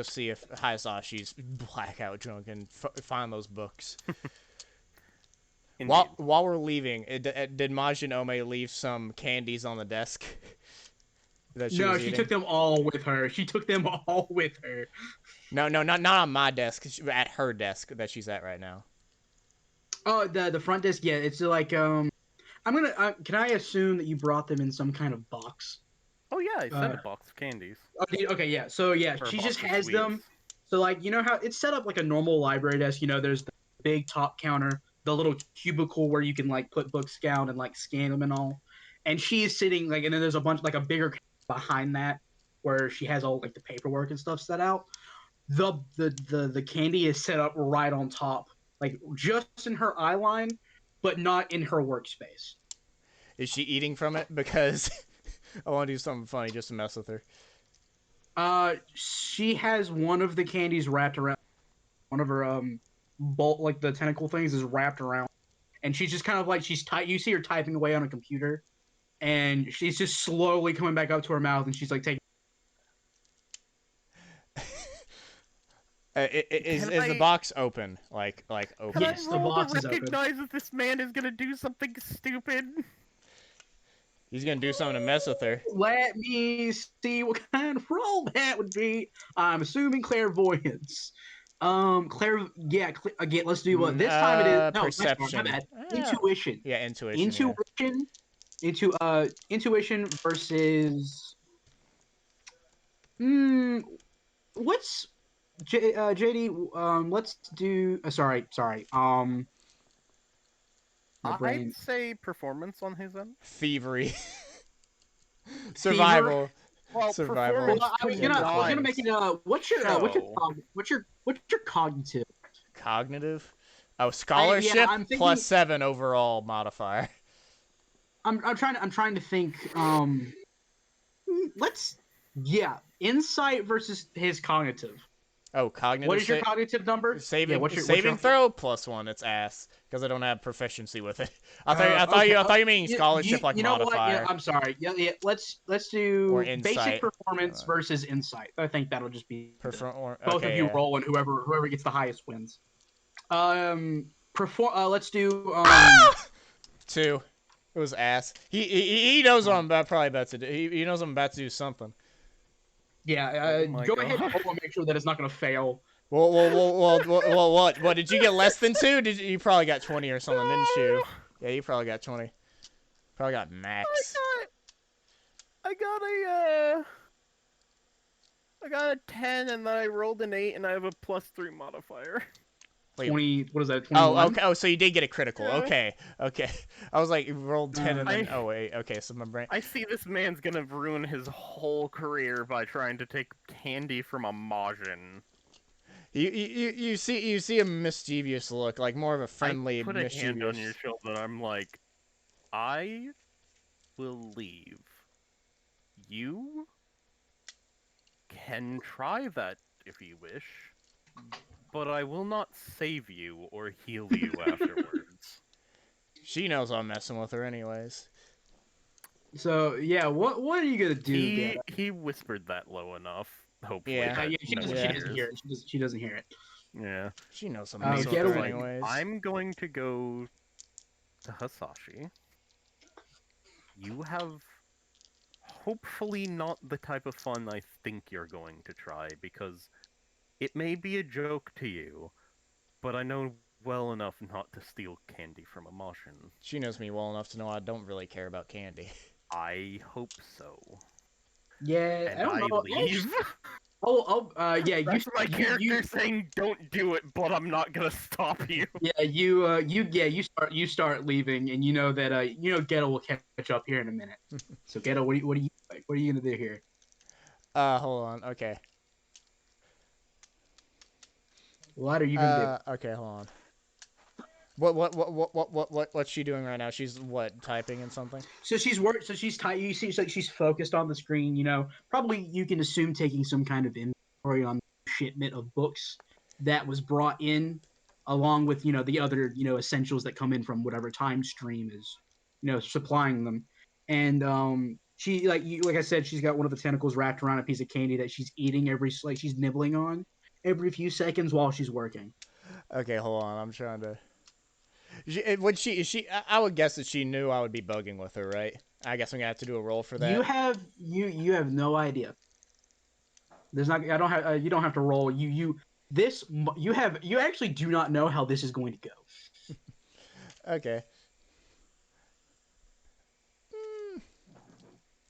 see if Hisashi's blackout drunk and find those books. While we're leaving, did Majin Ome leave some candies on the desk? No, she took them all with her. No, not on my desk. At her desk that she's at right now. Oh, the front desk. Yeah, it's like I'm gonna. Can I assume that you brought them in some kind of box? Oh yeah, I sent a box of candies. Okay, yeah. So yeah, she just has them. So like, you know how it's set up like a normal library desk. You know, there's the big top counter, the little cubicle where you can like put books down and like scan them and all. And she is sitting like, and then there's a bunch like a bigger behind that where she has all like the paperwork and stuff set out. The candy is set up right on top, like just in her eye line, but not in her workspace. Is she eating from it? Because I want to do something funny just to mess with her. She has one of the candies wrapped around one of her bolt, like the tentacle things is wrapped around, and she's just kind of like you see her typing away on a computer, and she's just slowly coming back up to her mouth, and she's like taking. Is the box open? Like open? Yes, the box is open. Recognize that this man is gonna do something stupid. He's gonna do something to mess with her. Let me see what kind of roll that would be. I'm assuming clairvoyance. Again, let's do what this time it is. No, perception. my bad. Intuition. Yeah, intuition. Intuition versus. What's JD? Let's do. Sorry. I'd say performance on his end. Thievery. Survival. Well, survival. Well, I was gonna make it. What's your cognitive? Cognitive. Oh, scholarship thinking, plus 7 overall modifier. I'm trying to think. Insight versus his cognitive. Oh, cognitive. What is your cognitive number? Saving throw plus 1. It's ass because I don't have proficiency with it. I thought you mean scholarship like modifier. What? Yeah, I'm sorry. Yeah. Let's do basic performance versus insight. I think that'll just be both of you roll, and whoever gets the highest wins. Let's do 2. It was ass. He knows what I'm probably about to do. He knows I'm about to do something. Yeah, go ahead and roll and make sure that it's not going to fail. Well, what? Did you get less than 2? You probably got 20 or something, didn't you? Yeah, you probably got 20. Probably got max. I got a 10, and then I rolled an 8, and I have a +3 modifier. Wait. 20. What is that? Oh, 21. okay. Oh, so you did get a critical. Yeah. Okay. Okay. I was like, you rolled 10 and then. I- Oh, wait. Okay, so my brain. I see this man's gonna ruin his whole career by trying to take candy from a Majin. You see a mischievous look, like more of a friendly, I put a hand on your mischievous. shoulder. I'm like, I will leave. You can try that if you wish, but I will not save you or heal you afterwards. She knows I'm messing with her, anyways. So yeah, what are you gonna do, Gheata? He whispered that low enough. Hopefully, Yeah. that Yeah, she no doesn't, one she Yeah. doesn't hears. hear it. She doesn't hear it. Yeah. She knows I'm Oh, messing get with her, away. anyways. I'm going to go to Hisashi. You have hopefully not the type of fun I think you're going to try, because it may be a joke to you, but I know well enough not to steal candy from a Martian. She knows me well enough to know I don't really care about candy. I hope so. Yeah, And I don't know. leave. Yeah, That's my character you, saying, "Don't do it," but I'm not gonna stop you. yeah, you start leaving, and you know that Ghetto will catch up here in a minute. So Ghetto, what are you like? What are you gonna do here? Hold on. Okay. What are you gonna do? Okay, hold on. What's she doing right now? She's what, typing in something? So she's tight. You see, like she's focused on the screen. Probably you can assume taking some kind of inventory on the shipment of books that was brought in, along with the other essentials that come in from whatever time stream is supplying them. And she like I said, she's got one of the tentacles wrapped around a piece of candy that she's eating she's nibbling on every few seconds while she's working. Okay, hold on. I'm trying to. Would she? I would guess that she knew I would be bugging with her, right? I guess I'm gonna have to do a roll for that. You have no idea. There's not. I don't have. You don't have to roll. You actually do not know how this is going to go. Okay.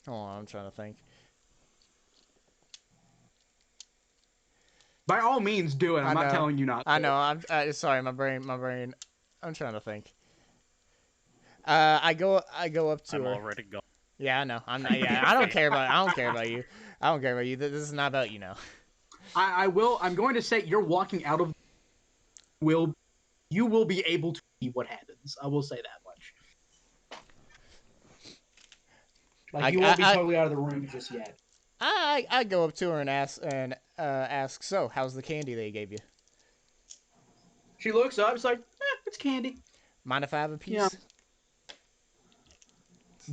Hold on, I'm trying to think. By all means, do it. I'm not telling you not. I know. I'm sorry. My brain. I'm trying to think. I go up to I'm her. already gone. Yeah, I know. I'm not. Yeah, I don't care about. I don't care about you. I don't care about you. This is not about you now. I will. I'm going to say you're walking out of. You will be able to see what happens. I will say that much. Like you won't be totally out of the room just yet. I go up to her and ask. So, how's the candy they gave you? She looks up. It's like, it's candy. Mind if I have a piece? Yeah.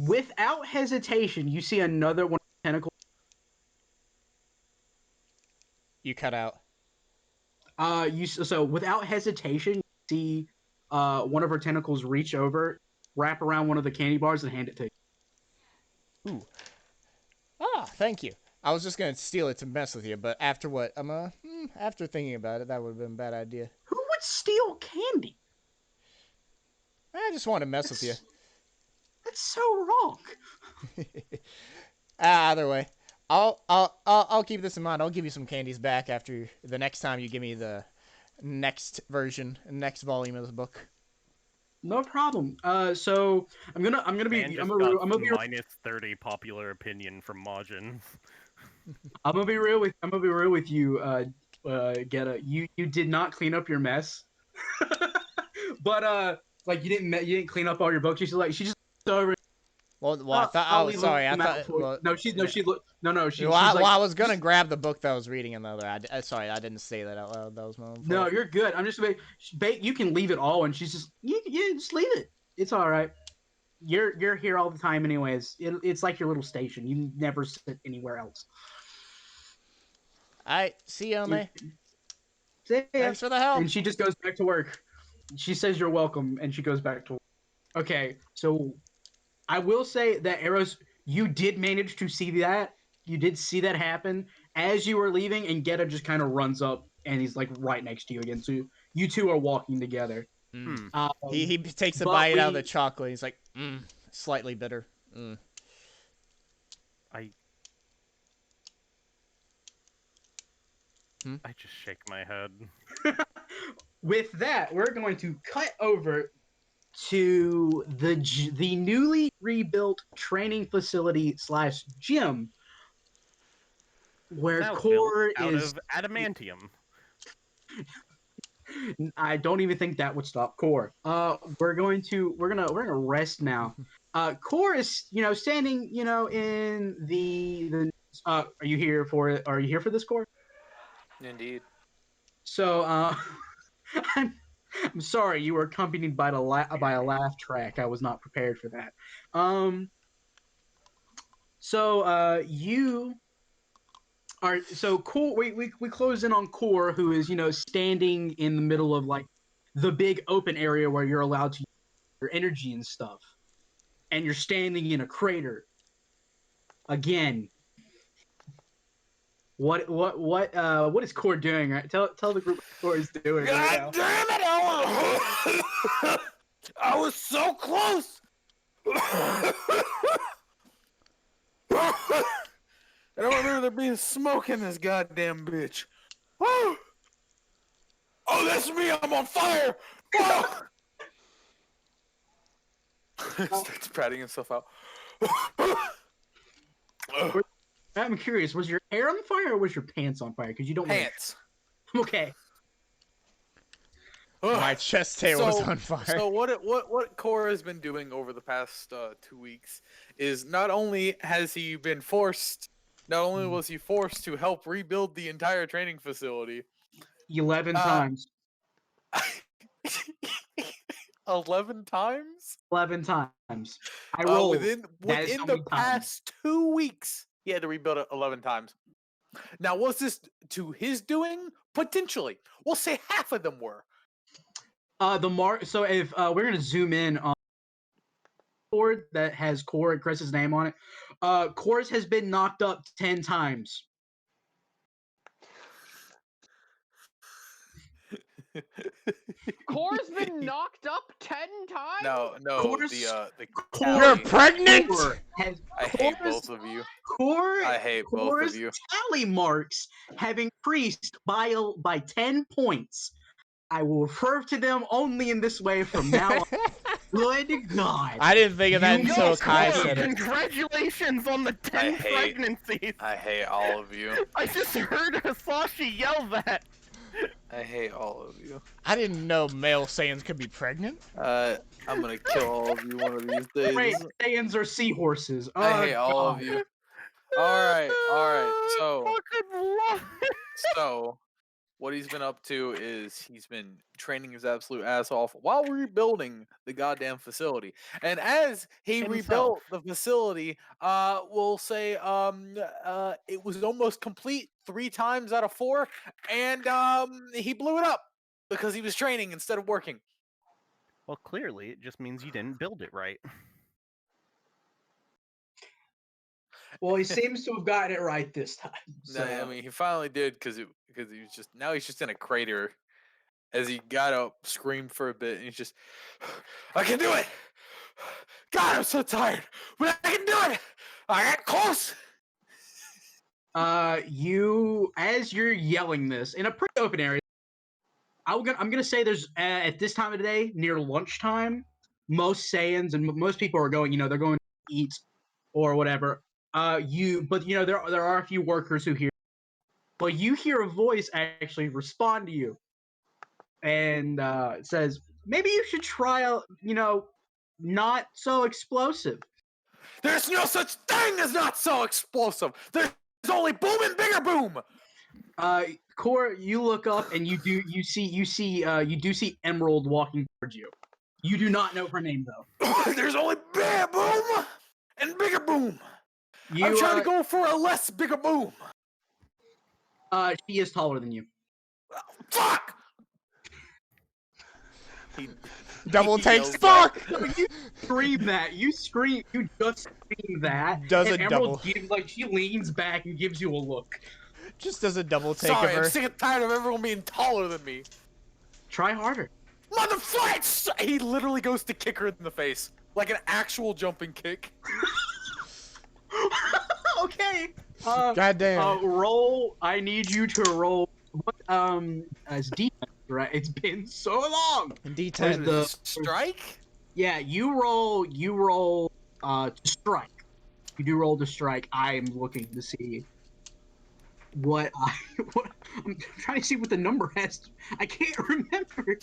Without hesitation, you see another one of the tentacles. You cut out. So without hesitation, you see one of her tentacles reach over, wrap around one of the candy bars, and hand it to you. Ooh. Ah, thank you. I was just gonna steal it to mess with you, but after what? After thinking about it, that would have been a bad idea. Who would steal candy? I just want to mess with you. That's so wrong. Either way, I'll keep this in mind. I'll give you some candies back after the next time you give me the next next volume of the book. No problem. So I'm gonna be Man I'm just gonna, got I'm gonna be minus 30 popular opinion from Majin. I'm gonna be real with you, Geta. You did not clean up your mess, but like you didn't clean up all your books. She just over. Well, I thought. I'll Oh, leave sorry. I them out thought. for you. Well, No, she looked. No, she's well, like. I was gonna grab the book that I was reading in the other. Sorry, I didn't say that out loud. That was my own fault. No, you're good. I'm just you can leave it all, and she's just just leave it. It's all right. You're here all the time, anyways. It's like your little station. You never sit anywhere else. I see you, mate. Yeah. Thanks for the help. And she just goes back to work. She says you're welcome, and she goes back to work. Okay, so I will say that Eros, you did manage to see that. You did see that happen as you were leaving, and Geta just kind of runs up, and he's like right next to you again. So you two are walking together. He takes a bite out of the chocolate. He's like, slightly bitter. I just shake my head. with that, we're going to cut over to the newly rebuilt training facility / gym, where Now built Core out is. of adamantium. I don't even think that would stop Core. We're gonna rest now. Core is standing in the. Are you here for it? Are you here for this, Core? Indeed. So I'm sorry you were accompanied by by a laugh track. I was not prepared for that. You Core. We close in on Core, who is standing in the middle of like the big open area where you're allowed to use your energy and stuff, and you're standing in a crater. Again, what is Core doing? Right? Tell the group what Core is doing right now. God damn it! I was so close. I don't remember there being smoke in this goddamn bitch. Oh, that's me! I'm on fire! Starts patting himself out. I'm curious. Was your hair on fire or was your pants on fire? Because you don't Pants. Okay. My chest hair was on fire. So what Core has been doing over the past 2 weeks is not only was he forced to help rebuild the entire training facility 11 times. 11 times? 11 times. I rolled. Within the past 2 weeks, he had to rebuild it 11 times. Now, was this to his doing? Potentially. We'll say half of them were. So if we're gonna zoom in on board that has Core and Cress's name on it, Core's has been knocked up 10 times. Core's been knocked up 10 times? No, Core's, You're pregnant? I hate both of you. I hate both of you. Tally marks have increased by 10 points. I will refer to them only in this way from now on. Good God. I didn't think of that until Kai said it. Congratulations on the 10 pregnancies. I hate all of you. I just heard Hisashi yell that. I hate all of you. I didn't know male Saiyans could be pregnant. I'm gonna kill all of you one of these days. Wait, Saiyans are seahorses. I hate all of you. Alright. So, what he's been up to is he's been training his absolute ass off while rebuilding the goddamn facility. And as he rebuilt the facility, we'll say it was almost complete 3 times out of 4, and he blew it up because he was training instead of working. Well, clearly, it just means you didn't build it right. Well, he seems to have gotten it right this time. So. No, I mean, he finally did because he's just in a crater. As he got up, screamed for a bit, and he's just, I can do it! God, I'm so tired, but I can do it! I got close! As you're yelling this in a pretty open area, I'm gonna say there's at this time of the day near lunchtime, most Saiyans and most people are going. They're going to eat or whatever. There are a few workers who hear, but you hear a voice actually respond to you, and it says, maybe you should try out, not so explosive. There's no such thing as not so explosive. There's only boom and bigger boom. Core, you look up and you do see Emerald walking towards you. You do not know her name though. There's only bigger boom and bigger boom. I'm trying to go for a less bigger boom. She is taller than you. Fuck! Double takes. Fuck! You scream that. You just scream that. Does and a Emerald double. she leans back and gives you a look. Just does a double take Sorry, of her. I'm sick and tired of everyone being taller than me. Try harder. Motherfucker! He literally goes to kick her in the face. Like an actual jumping kick. Okay. Goddamn. Roll. I need you to roll. As defense, right? It's been so long. D10. Where's the Strike? Yeah, you roll to strike. You do roll to strike. I'm looking to see what I'm trying to see what the number has. I can't remember.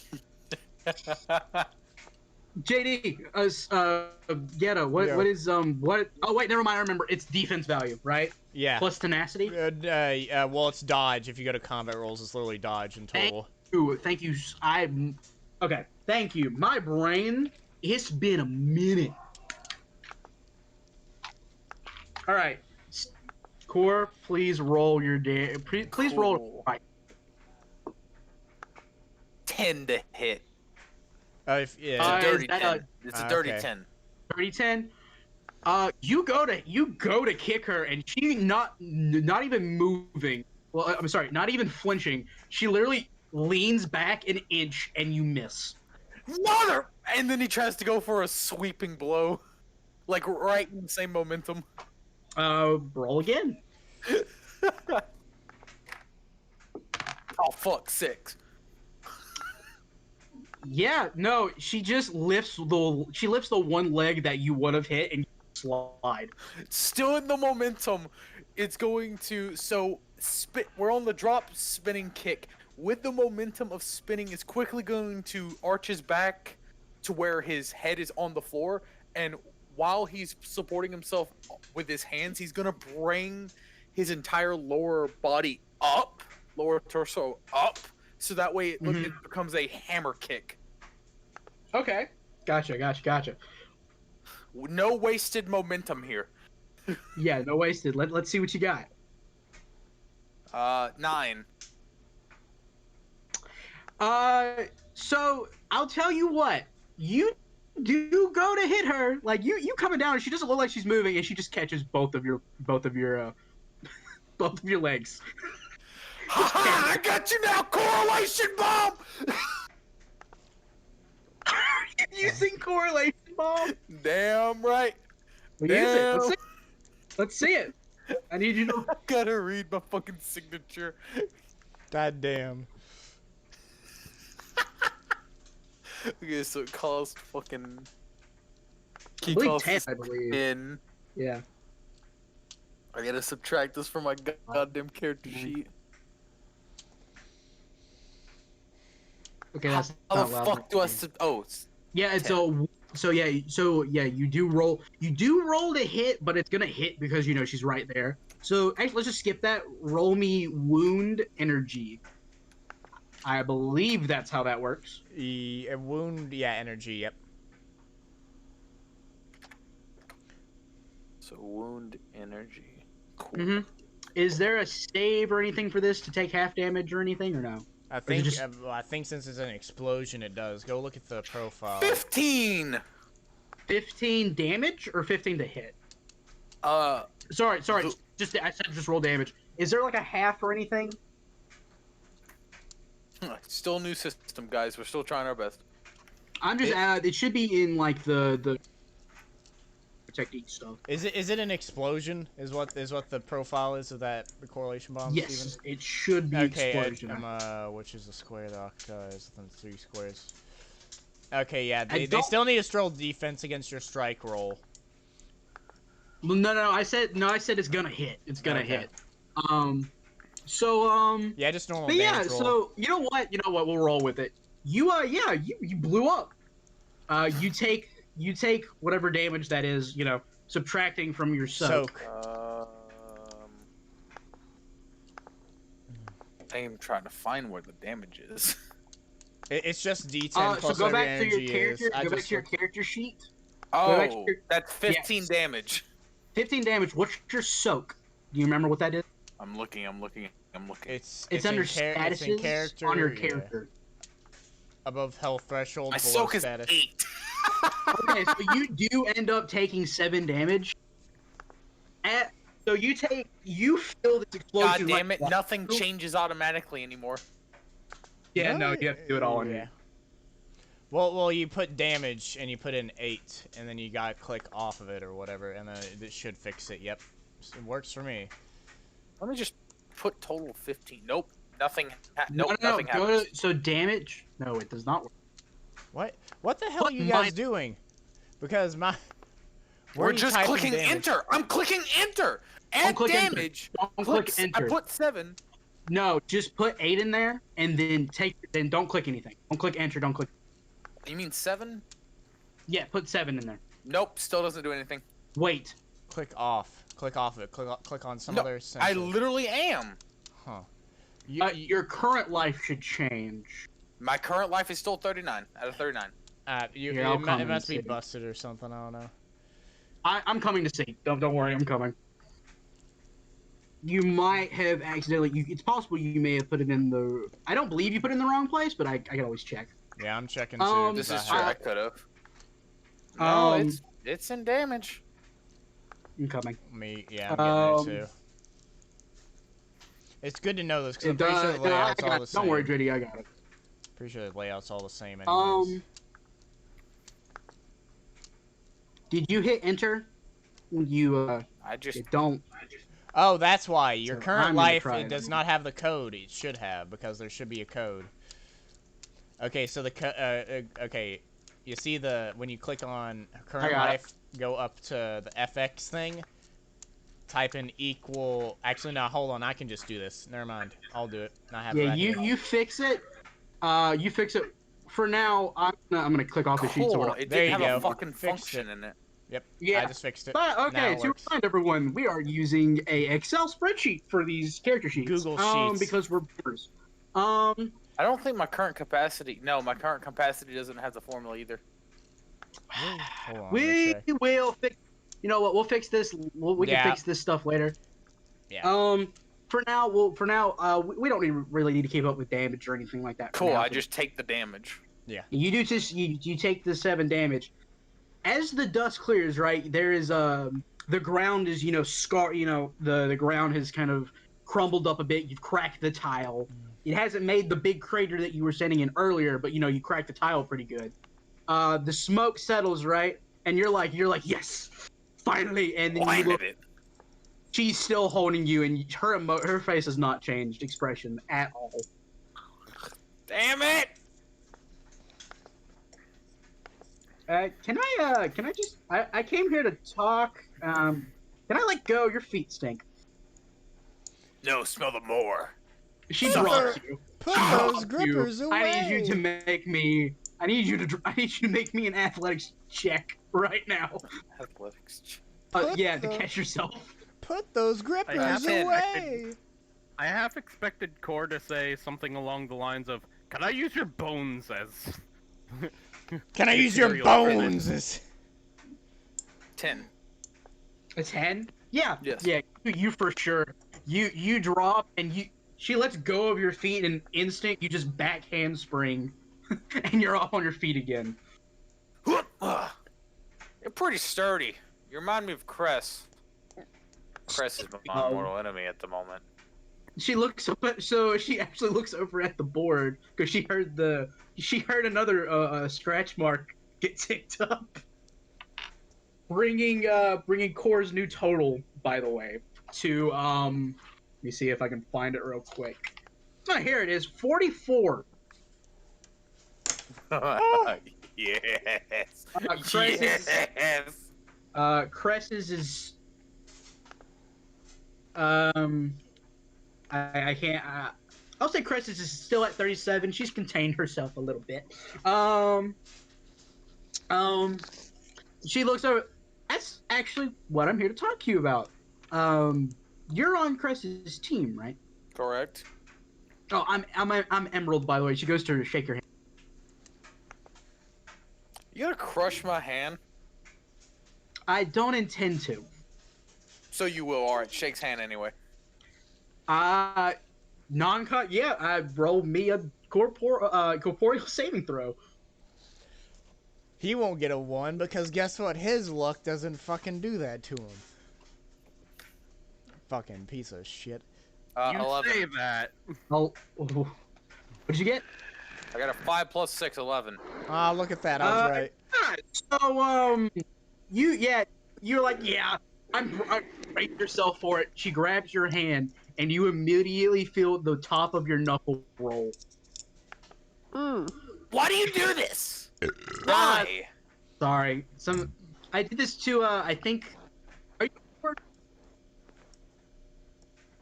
JD, Gheata, Yo. what is what? Oh wait, never mind. I remember. It's defense value, right? Yeah. Plus tenacity. Well, it's dodge. If you go to combat rolls, it's literally dodge in total. Thank you. Okay. Thank you. My brain. It's been a minute. All right. Core, please roll your please roll. Cool. Right. 10 to hit. It's It's a dirty is that 10. It's a dirty okay. 10. 30-10. You go to kick her, and she not even moving. Well, I'm sorry, not even flinching. She literally leans back an inch, and you miss. Mother! And then he tries to go for a sweeping blow. Like right in the same momentum. Roll again. Oh fuck, 6. Yeah, no, she just lifts the one leg that you would have hit and slide. Still in the momentum. It's going to we're on the drop spinning kick. With the momentum of spinning, it's quickly going to arch his back to where his head is on the floor, and while he's supporting himself with his hands, he's gonna bring his entire lower body up, lower torso up, so that way it becomes a hammer kick. Okay, gotcha. No wasted momentum here. Yeah, no wasted. Let's see what you got. 9. So I'll tell you what. You do go to hit her, like you coming down, and she doesn't look like she's moving, and she just catches both of your legs. Ha! I got you now, correlation bomb. Using correlation bomb. Damn right. Well, use it. Let's see it. I need you to. I gotta read my fucking signature. God damn. Okay, so it calls fucking. I believe 10, I believe. 10. Yeah. I gotta subtract this from my goddamn character sheet. Okay, that's How not the loud. fuck do I Yeah, it's so yeah, you do roll to hit, but it's gonna hit because she's right there. So actually, let's just skip that. Roll me wound energy. I believe that's how that works. Wound, energy, yep. So wound energy. Cool. Mm-hmm. Is there a save or anything for this to take half damage or anything, or no? I think since it's an explosion, it does. Go look at the profile. 15. 15 damage or 15 to hit? Sorry. I said just roll damage. Is there like a half or anything? Still new system, guys. We're still trying our best. I'm just it should be in like the technique stuff. Is it an explosion? Is what the profile is of that correlation bomb? Yes, Steven? it should be explosion. Which is the square that occupies within 3 squares. Okay, yeah, they still need to throw defense against your strike roll. No. I said it's gonna hit. It's gonna hit. Yeah, just normal. But damage roll. so you know what? We'll roll with it. You blew up. You take whatever damage that is, subtracting from your soak. I'm trying to find where the damage is. It's just D10 plus so go back to your energy character. Go back to your character sheet. Oh, that's 15 damage. 15 damage. What's your soak? Do you remember what that is? I'm looking. It's under statuses character, on your character. Above health threshold. My below soak is status. 8. Okay, so you do end up taking 7 damage. So you feel this explosion. God damn it! Nothing changes automatically anymore. Yeah, no, you have to do it all in here. Well, you put damage and you put in 8, and then you gotta click off of it or whatever, and then it should fix it. Yep, it works for me. Let me just put total 15. Nope. Nothing. No, Nope. no, Nothing go happens. to, so damage. No, it does not work. What the hell are Put you guys doing? Because my... Where We're are you just typing clicking damage? enter. I'm clicking enter. Add click enter. damage. Don't click enter. I put 7. No, just put 8 in there, and then don't click anything. Don't click enter. Don't click. You mean 7? Yeah, put 7 in there. Nope. Still doesn't do anything. Wait. Click off. Click off it. Click on some No, other I sensor. literally am. Huh. Your current life should change. My current life is still 39 out of 39. Here, I'll come it and must be see. busted or something. I don't know. I'm coming to see. Don't worry, I'm coming. You might have accidentally. It's possible you may have put it in the. I don't believe you put it in the wrong place, but I can always check. Yeah, I'm checking too. This 'cause is I true. have- I could have. No, Um, it's in damage. I'm coming. Yeah, I'm getting there too. It's good to know this because I'm pretty sure the layout's all the same. Don't worry, Dritty, I got it. Pretty sure the layout's all the same anyways. Did you hit enter? You I just don't. Oh, that's why. Your So I'm current gonna life, try it it. does not have the code. It should have, because there should be a code. Okay, so okay, you see when you click on current got it. life, go up to the FX thing, type in equal, actually, no, hold on, I can just do this. Never mind, I'll do it. I have it Yeah, right here. you fix it. You fix it. For now, I'm gonna click off the sheet. So cool. we're It There didn't you have a go. fucking Fixed function it. in it. Yep, Yeah. I just fixed it. But Now okay, it to works. remind everyone, we are using a Excel spreadsheet for these character sheets. Google Sheets. Because we're beginners. I don't think my current capacity. No, my current capacity doesn't have the formula either. Hold on, let me We check. will fix. You know what? We'll fix this. We Yeah. can fix this stuff later. Yeah. For now, we don't really need to keep up with damage or anything like that. for Cool. now. I just take the damage. You do just you take the 7 damage. As the dust clears, right, there is the ground is scar. The ground has kind of crumbled up a bit. You've cracked the tile. It hasn't made the big crater that you were sending in earlier, but you cracked the tile pretty good. The smoke settles, right, and you're like yes, finally. And then Why you look. did it? She's still holding you, and her face has not changed expression at all. Damn it! Can I just? I came here to talk. Can I let go? Your feet stink. No, smell the more. She Put drops you. Put She those drops grippers you. away. I need you to make me. I need you to make me an athletics check right now. Athletics. Put Yeah, to the- catch yourself. Put those grippers have it. away. I half expected Core to say something along the lines of, "Can I use your bones as?" Can I use your material for this?" bones? 10. A 10? Yeah. Yes. Yeah. You for sure. You drop and she lets go of your feet and instinct. You just backhand spring, and you're off on your feet again. You're pretty sturdy. You remind me of Cress. Cress is my mortal enemy at the moment. She looks up so she actually looks over at the board because she heard another scratch mark get ticked up, bringing Core's new total, by the way, to let me see if I can find it real quick. Oh, here it is, 44. Yes. Cress's, Yes. Cress's is I can't. I'll say Cress is still at 37. She's contained herself a little bit. She looks over. That's actually what I'm here to talk to you about. You're on Cress's team, right? Correct. Oh, I'm Emerald, by the way. She goes to shake your hand. You gonna crush my hand? I don't intend to. So you will. All right. Shakes hand anyway. Non-cut. Yeah, I rolled me a corporeal saving throw. He won't get a 1 because guess what? His luck doesn't fucking do that to him. Fucking piece of shit. You 11. say that. Oh, what did you get? I got a 5 plus 6, 11. Ah, look at that. I was right. So, you're like, yeah, I'm brace yourself for it. She grabs your hand, and you immediately feel the top of your knuckle roll. Why do you do this? Why? Sorry, I did this to I think. Are you?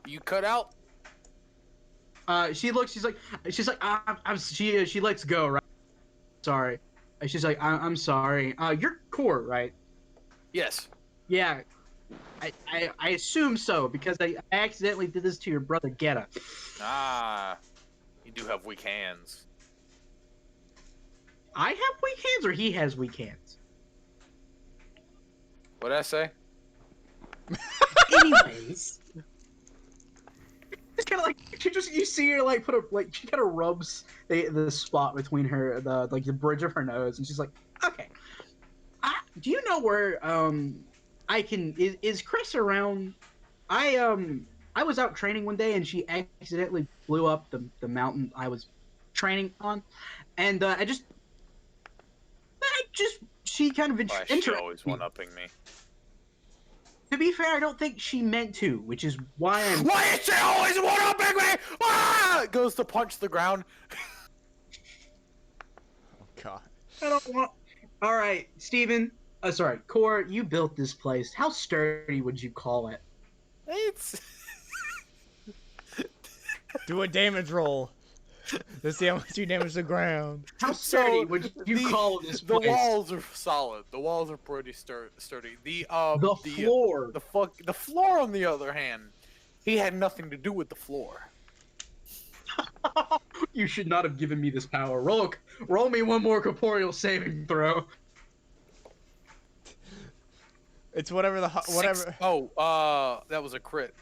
You cut out? She looks. She's like. She lets go. Right. Sorry. She's like. I'm sorry. You're core, right? Yes. Yeah. I assume so because I accidentally did this to your brother Gheata. Ah, you do have weak hands. I have weak hands, or he has weak hands. What did I say? Anyways. It's kind of like you see her like she kind of rubs the spot between her the bridge of her nose, and she's like, okay, do you know where I can is Cress around? I was out training one day and she accidentally blew up the mountain I was training on, and I just she kind of Why is she always one-upping me? To be fair, I don't think she meant to, which is why I'm. Why is she always one-upping me? Ah! Goes to punch the ground. Oh God. I don't want. All right, Steven. Sorry, Core. You built this place. How sturdy would you call it? It's. Do a damage roll. Let's see how much you damage the ground. How sturdy would you call this The place? walls are solid. The walls are pretty sturdy. The floor. The floor, on the other hand, he had nothing to do with the floor. You should not have given me this power. Roll me one more corporeal saving throw. It's whatever the whatever. That was a crit.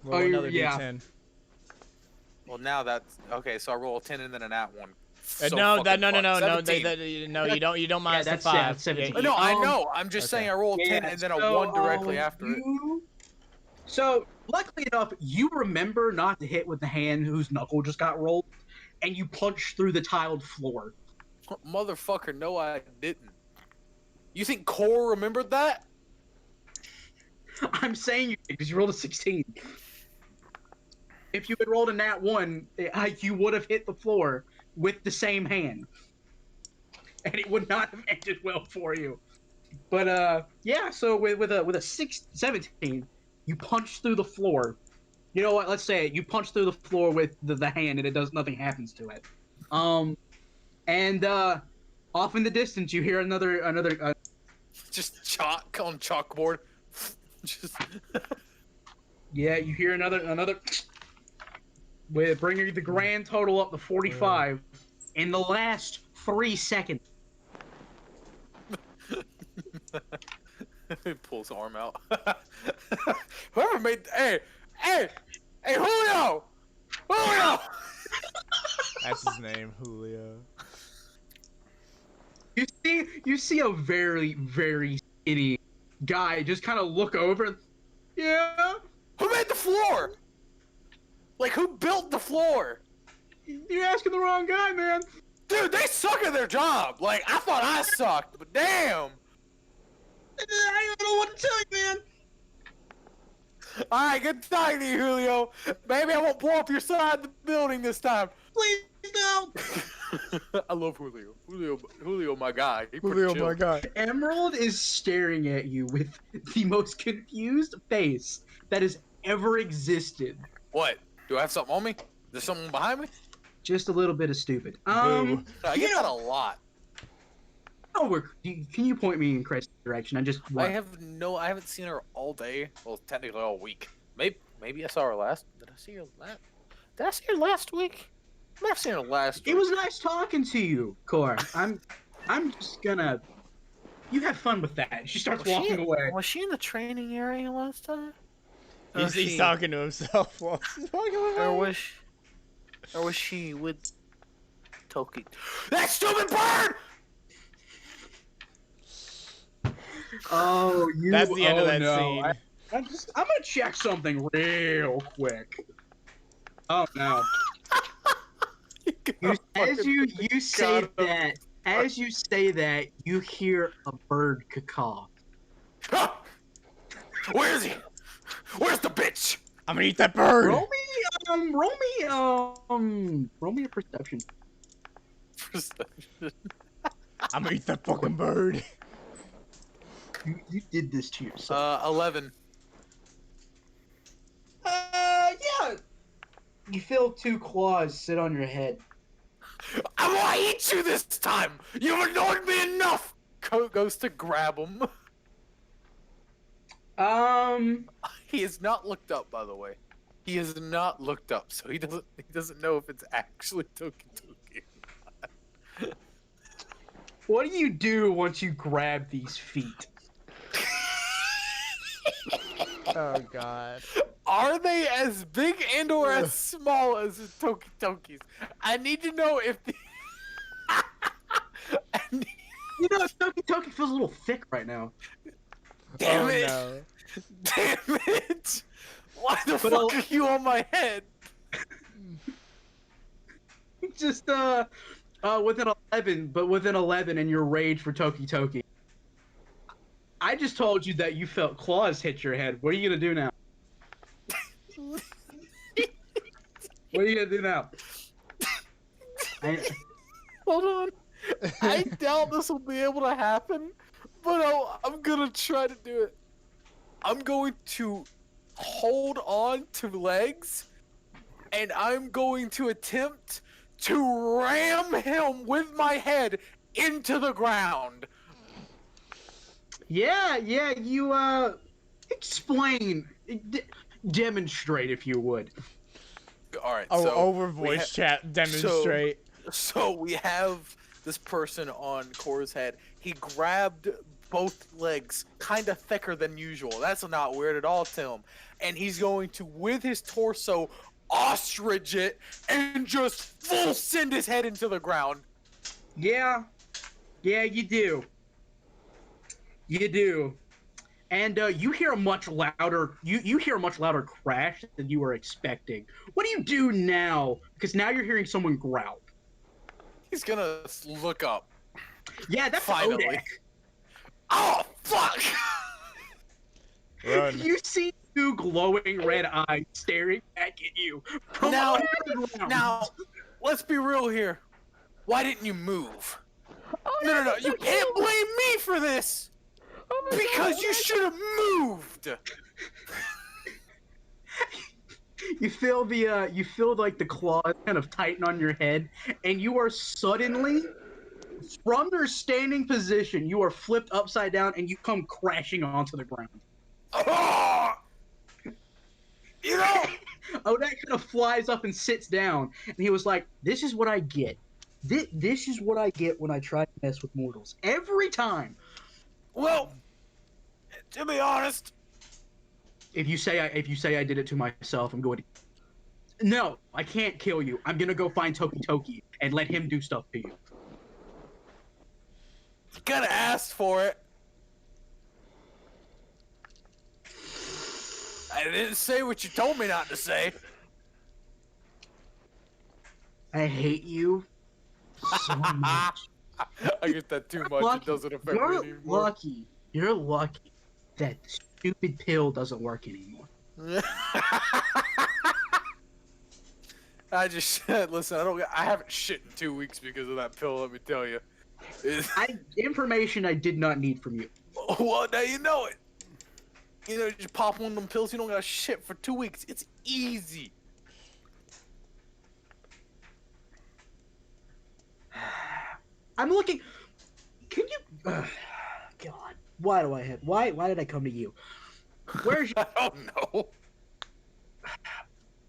Roll another yeah. D10. Well, now that's okay. So I roll a 10 and then an at one. No, So no, fucking no, you don't minus that's the 5. that's 17. No, I know. I'm just saying I roll a 10 Yeah, and then a 1 directly after it. So, luckily enough, you remember not to hit with the hand whose knuckle just got rolled, and you punch through the tiled floor. Motherfucker, no, I didn't. You think Core remembered that? I'm saying you did because you rolled a 16. If you had rolled a nat 1, you would have hit the floor with the same hand. And it would not have ended well for you. But, yeah, so with a 17, you punch through the floor. You know what, let's say it. You punch through the floor with the hand and nothing happens to it. And off in the distance, you hear another Just chalk on chalkboard. Just... Yeah, you hear another with bringing the grand total up to 45 in the last 3 seconds. He pulls his arm out. Whoever made hey Julio! That's his name, Julio. You see a very, very skinny guy just kind of look over. Yeah? Who made the floor? Like, who built the floor? You're asking the wrong guy, man. Dude, they suck at their job. Like, I thought I sucked, but damn. I don't know what to tell you, man. Alright, good talking to you, Julio. Maybe I won't blow up your side of the building this time. Please don't. I love Julio. Julio, my guy. He pretty Julio, chill. my God. Emerald is staring at you with the most confused face that has ever existed. What? Do I have something on me? Is there someone behind me? Just a little bit of stupid. I get that a lot. Can you point me in Cress's direction? I haven't seen her all day. Well, technically all week. Maybe I saw her last. Did I see her last week? I might have seen her last week. It was nice talking to you, Core. I'm just gonna. You have fun with that. She starts walking away. Was she in the training area last time? He's talking to himself while he's walking away. Or was she with Toki? That stupid bird! Oh, you. That's the end of that no. scene. I'm gonna check something real quick. Oh no. As you say that, you hear a bird caw. Where is he? Where's the bitch? I'm gonna eat that bird. Roll me a perception. Perception. I'm gonna eat that fucking bird. You did this to yourself. 11. Yeah. You feel two claws sit on your head. I want to eat you this time! You've annoyed me enough! Goes to grab him. He has not looked up, by the way. He has not looked up, so he doesn't know if it's actually Toki Toki. What do you do once you grab these feet? Oh god. Are they as big and or as small as the Toki Tokis? I need to know if the... You know, Toki Toki feels a little thick right now. Damn Oh, it! no. Damn it! Why the But fuck are you on my head? Just within 11, but within 11 in your rage for Toki Toki. I just told you that you felt claws hit your head. What are you gonna do now? What are you gonna do now? Hold on. I doubt this will be able to happen, but I'm gonna try to do it. I'm going to hold on to legs, and I'm going to attempt to ram him with my head into the ground. Yeah, you explain, demonstrate if you would. All right. Oh, so over we voice chat, demonstrate. So we have this person on Cora's head. He grabbed both legs, kind of thicker than usual. That's not weird at all to him. And he's going to, with his torso, ostrich it and just full send his head into the ground. Yeah, you do. You do. And you hear a much louder you hear a much louder crash than you were expecting. What do you do now? Because now you're hearing someone growl. He's gonna look up. Yeah, that's Finally. Odak. Oh, fuck! Run. You see two glowing red eyes staring back at you from Now- under the ground. Now, let's be real here. Why didn't you move? Oh, No, you can't blame me for this! Oh my Because God, you should have moved! You feel like the claws kind of tighten on your head, and you are suddenly, from your standing position, you are flipped upside down and you come crashing onto the ground. Oh! You know, Odak kind of flies up and sits down, and he was like, "This is what I get. This is what I get when I try to mess with mortals. Every time. well, to be honest, If you say I did it to myself, I'm going to. No, I can't kill you. I'm gonna go find Toki Toki and let him do stuff to you. you kinda asked for it. I didn't say what you told me not to say. I hate you so much. I get that too much, Lucky. it doesn't affect me You're anymore. lucky. You're lucky that the stupid pill doesn't work anymore. I just listen. I haven't shit in 2 weeks because of that pill. Let me tell you. Information I did not need from you. Well, now you know it. You know, you just pop one of them pills. You don't got shit for 2 weeks. It's easy. I'm looking. Can you? God, why do I have? Why did I come to you? Where's I don't know.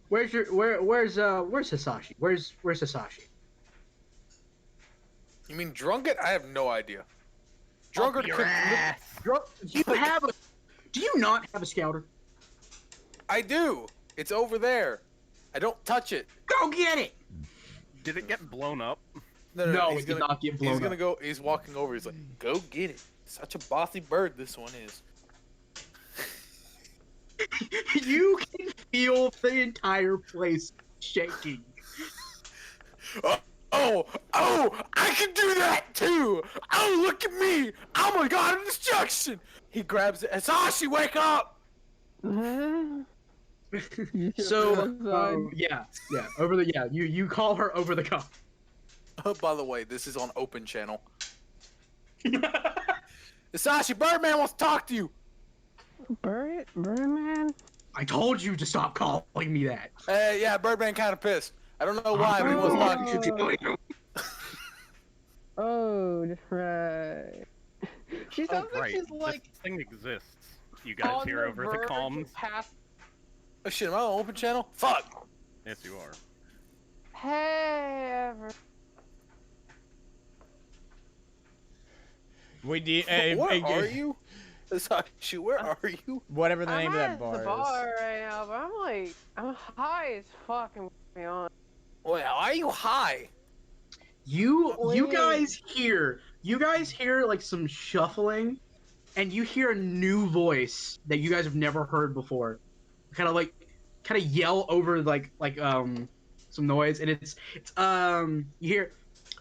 where's Hisashi? Where's Hisashi? You mean Drunken? I have no idea. Drunken your could. ass. Do you not have a scouter? I do. It's over there. I don't touch it. Go get it. Did it get blown up? No, he's it did gonna, not get blown He's gonna up. go. He's walking over. He's like, "Go get it." Such a bossy bird this one is. You can feel the entire place shaking. Oh! I can do that too! Oh, look at me! Oh my god, destruction! He grabs it. Hisashi, wake up! So Son. yeah, you call her over the cup. By the way, this is on open channel. Hisashi, Birdman wants to talk to you. Birdman? I told you to stop calling me that. Yeah, Birdman kind of pissed. I don't know why, but he wants to talk to you. Oh, right. She sounds like she's like this thing exists. You guys on hear over the verge comms? of past. Oh shit, am I on open channel? Fuck! Yes, you are. Hey, We do. Where are you? Hisashi, where are you? Whatever the I'm name of at that bar the is. bar right now, but I'm high as fuck and be honest. Wait, why are you high? You guys hear like some shuffling, and you hear a new voice that you guys have never heard before. Kind of yell over some noise, and it's you hear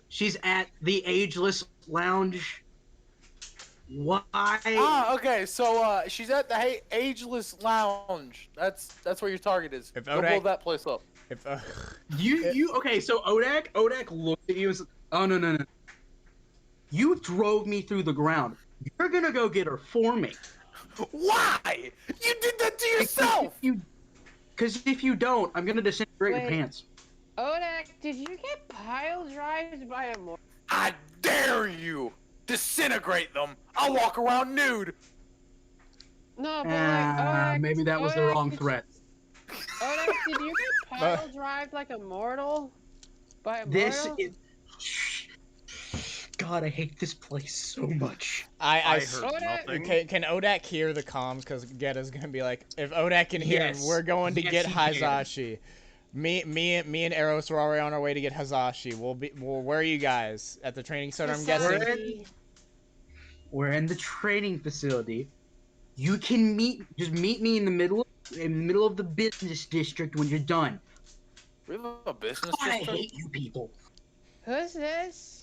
she's at the Ageless Lounge. Why? Ah, okay, so she's at the Ageless Lounge. That's where your target is. If Go blow Odak- that place up. If Okay, so Odak looked at you and said, "Oh no. You drove me through the ground. You're gonna go get her for me." Why? You did that to yourself! Because if you don't, I'm gonna disintegrate your Wait. pants. Odak, did you get pile drived by a mortal? I dare you! Disintegrate them! I'll walk around nude! No, but Odak, Maybe that was the Odak, wrong did- threat. Odak, did you get pile drived like a mortal? By a This mortal? is. God, I hate this place so much. I heard Odak- nothing. can Odak hear the comms? Because Ghetta's gonna be like, if Odak can hear him, Yes. we're going to Yes, get he can. Hisashi. Me and Eros were already on our way to get Hisashi. Where are you guys? At the training center, I'm guessing. We're in the training facility. You can just meet me in the middle of the business district when you're done. We have a business God, I district? hate you people. Who's this?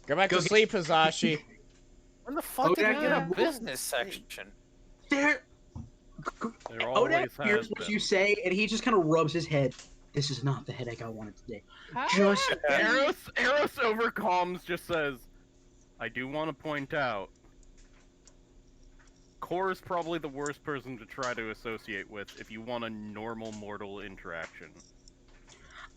Go back to Go get- sleep, Hisashi. When the fuck did we Odak, get a yeah. business section? There. There always Odak has hears what been. you say, and he just kind of rubs his head. This is not the headache I wanted today. How Just Eros over comms just says, I do want to point out, Core is probably the worst person to try to associate with if you want a normal mortal interaction.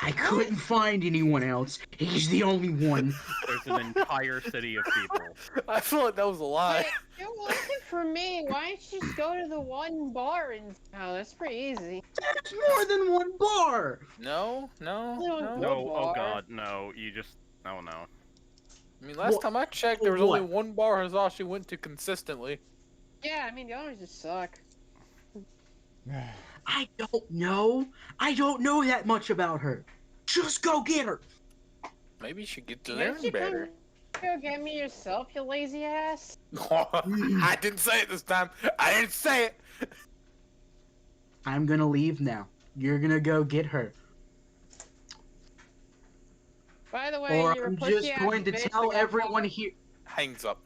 I couldn't find anyone else. He's the only one. There's an entire city of people. I feel like that was a lie. It wasn't for me. Why don't you just go to the one bar and oh, that's pretty easy. There's more than one bar. No. No, oh bar. god, no, you just, oh no. I mean, last What? time I checked, there was only What? one bar Hisashi went to consistently. Yeah, I mean the others just suck. I don't know. I don't know that much about her. Just go get her. Maybe you should get to Why don't learn you better. Go get me yourself, you lazy ass. I didn't say it this time. I didn't say it. I'm gonna leave now. You're gonna go get her. By the way, Or you're a I'm pussy just ass going to bitch tell that got everyone caught- here. Hangs up.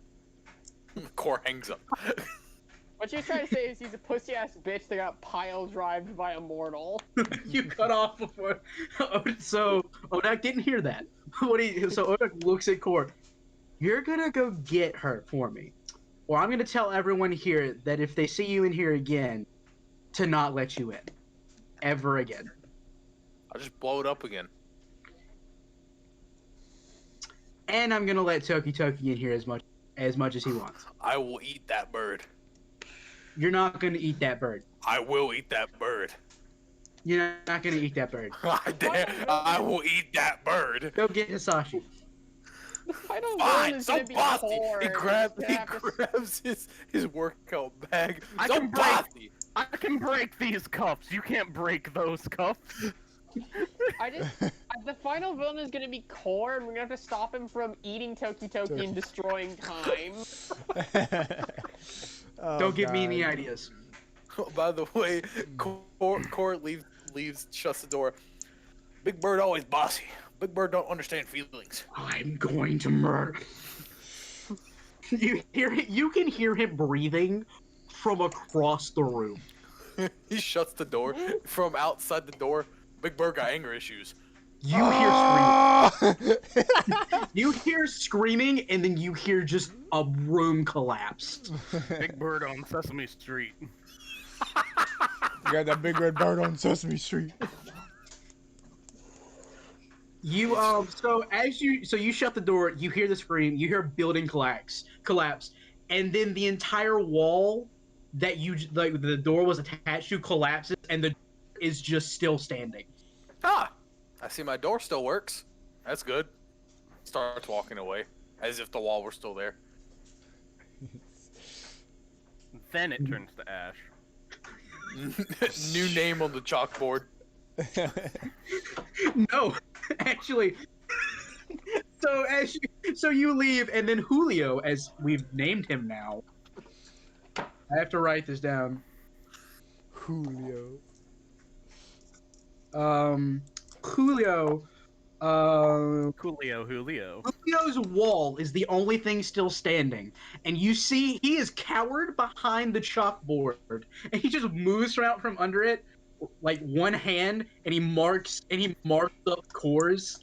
Core hangs up. What you're trying to say is he's a pussy ass bitch that got pile drived by a mortal. You cut off before. So Odak didn't hear that. So Odak looks at Core. You're gonna go get her for me, or I'm gonna tell everyone here that if they see you in here again, to not let you in, ever again. I'll just blow it up again. And I'm gonna let Toki in here as much as he wants. I will eat that bird. You're not gonna eat that bird. I will eat that bird. You're not gonna eat that bird. I dare. I will eat that bird. Go get Hisashi. I don't Fine, is so gonna be bossy. poor. He He's grabs gonna have to- his workout bag. I So can break- bossy. I can break these cuffs, you can't break those cuffs. The final villain is gonna be Core, and we're gonna have to stop him from eating Toki and destroying time. Oh, Don't give me any God. ideas. By the way, Core leaves, shuts the door. Big Bird always bossy. Big Bird don't understand feelings. I'm going to murder. You can hear him breathing from across the room. He shuts the door from outside the door. Big Bird got anger issues. You hear screaming. You hear screaming, and then you hear just a room collapse. Big Bird on Sesame Street. You got that big red bird on Sesame Street. You so you shut the door, you hear the scream, you hear a building collapse, and then the entire wall that the door was attached to collapses, and the door is just still standing. Ah, I see my door still works. That's good. Starts walking away as if the wall were still there. Then it turns to ash. New name on the chalkboard. No, actually. So you leave, and then Julio, as we've named him now. I have to write this down. Julio. Julio. Julio's wall is the only thing still standing, and you see he is cowered behind the chalkboard, and he just moves out from under it, like one hand, and he marks up cores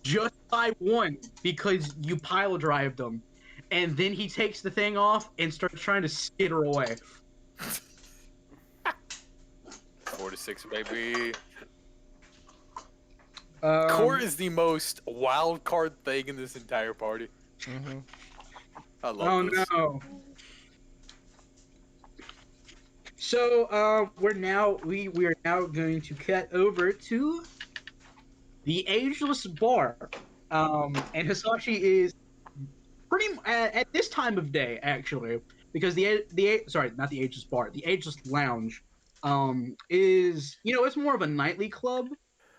just by one because you pile drived them, and then he takes the thing off and starts trying to skitter away. 46, baby. Core Core is the most wild card thing in this entire party. Mm-hmm. I love this. Oh no. So we are now going to cut over to the Ageless Bar. And Hisashi is pretty at this time of day actually, because not the Ageless Bar, the Ageless Lounge is, it's more of a nightly club.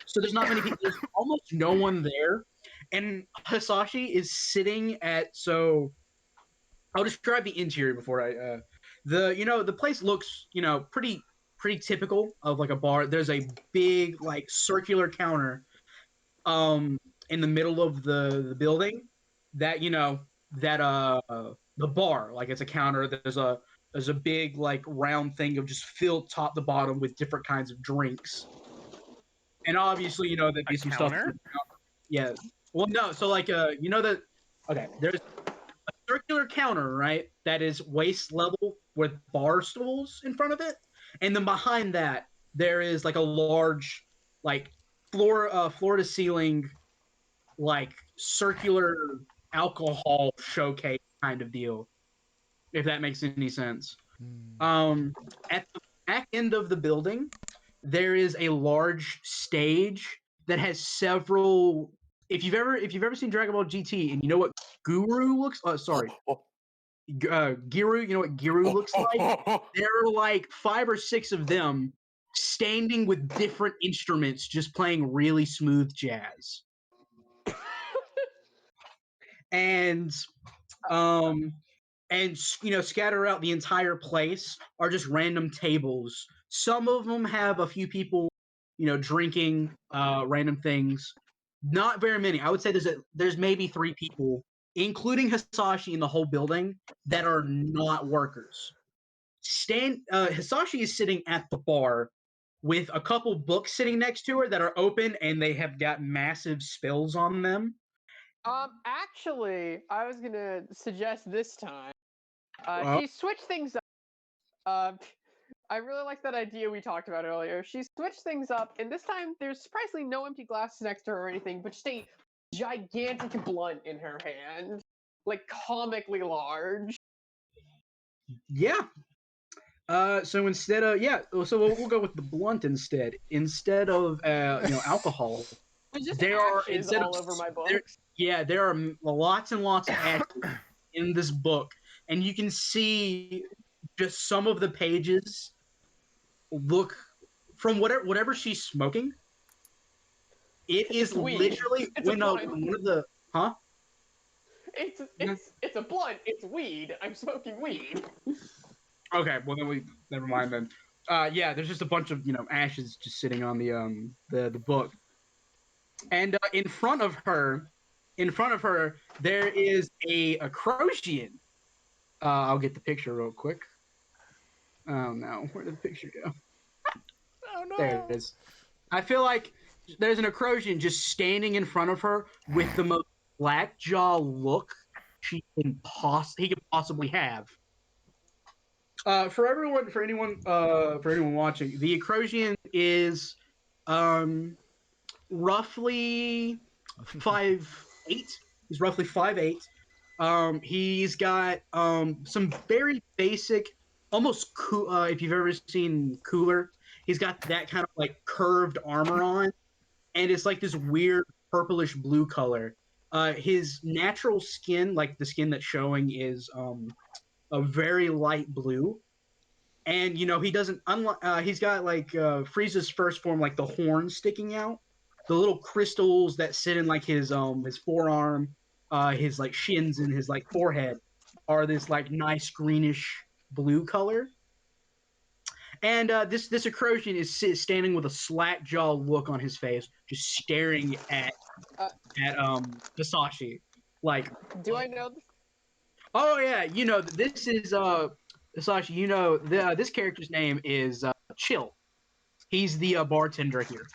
So there's not many people. There's almost no one there, and Hisashi is sitting at. So I'll describe the interior before I. The place looks pretty typical of like a bar. There's a big like circular counter, in the middle of the building, that the bar, like it's a counter. There's a big like round thing of just filled top to bottom with different kinds of drinks. And obviously, there'd be some counter? stuff. Yeah. Well, no. So, like, that. Okay. There's a circular counter, right? That is waist level with bar stools in front of it, and then behind that there is like a large, like floor to ceiling, like circular alcohol showcase kind of deal. If that makes any sense. At the back end of the building, there is a large stage that has several. If you've ever seen Dragon Ball GT and you know what Guru looks, Giru, you know what Giru looks like? There are like 5 or 6 of them standing with different instruments, just playing really smooth jazz. And scatter out the entire place are just random tables. Some of them have a few people, drinking random things. Not very many. I would say there's maybe 3 people, including Hisashi, in the whole building that are not workers. Hisashi is sitting at the bar with a couple books sitting next to her that are open, and they have got massive spills on them. Actually, I was gonna suggest this time. She switched things up. I really like that idea we talked about earlier. She switched things up, and this time there's surprisingly no empty glasses next to her or anything, but just a gigantic blunt in her hand, like comically large. Yeah. So instead of so we'll go with the blunt instead. Instead of alcohol, there are instead all over my books. There are lots and lots of ashes in this book, and you can see just some of the pages look from whatever she's smoking. It's literally one of the It's a blunt. It's weed. I'm smoking weed. Okay, well then never mind then. There's just a bunch of ashes just sitting on the book, and in front of her, there is a Crosian. I'll get the picture real quick. Oh no, where did the picture go? Oh no. There it is. I feel like there's an Acrosian just standing in front of her with the most black jaw look he could possibly have. For anyone watching, the Acrosian is roughly 5'8". He's roughly 5'8". He's got some very basic, almost if you've ever seen Cooler, he's got that kind of like curved armor on, and it's like this weird purplish blue color. His natural skin, like the skin that's showing, is a very light blue. And he doesn't he's got like Frieza's first form, like the horns sticking out, the little crystals that sit in like his forearm, his like shins and his like forehead are this like nice greenish blue color. And this Acrosian is standing with a slack jaw look on his face, just staring at Hisashi. Like, Do I know this? oh yeah, this is Hisashi. This character's name is Chill. He's the bartender here.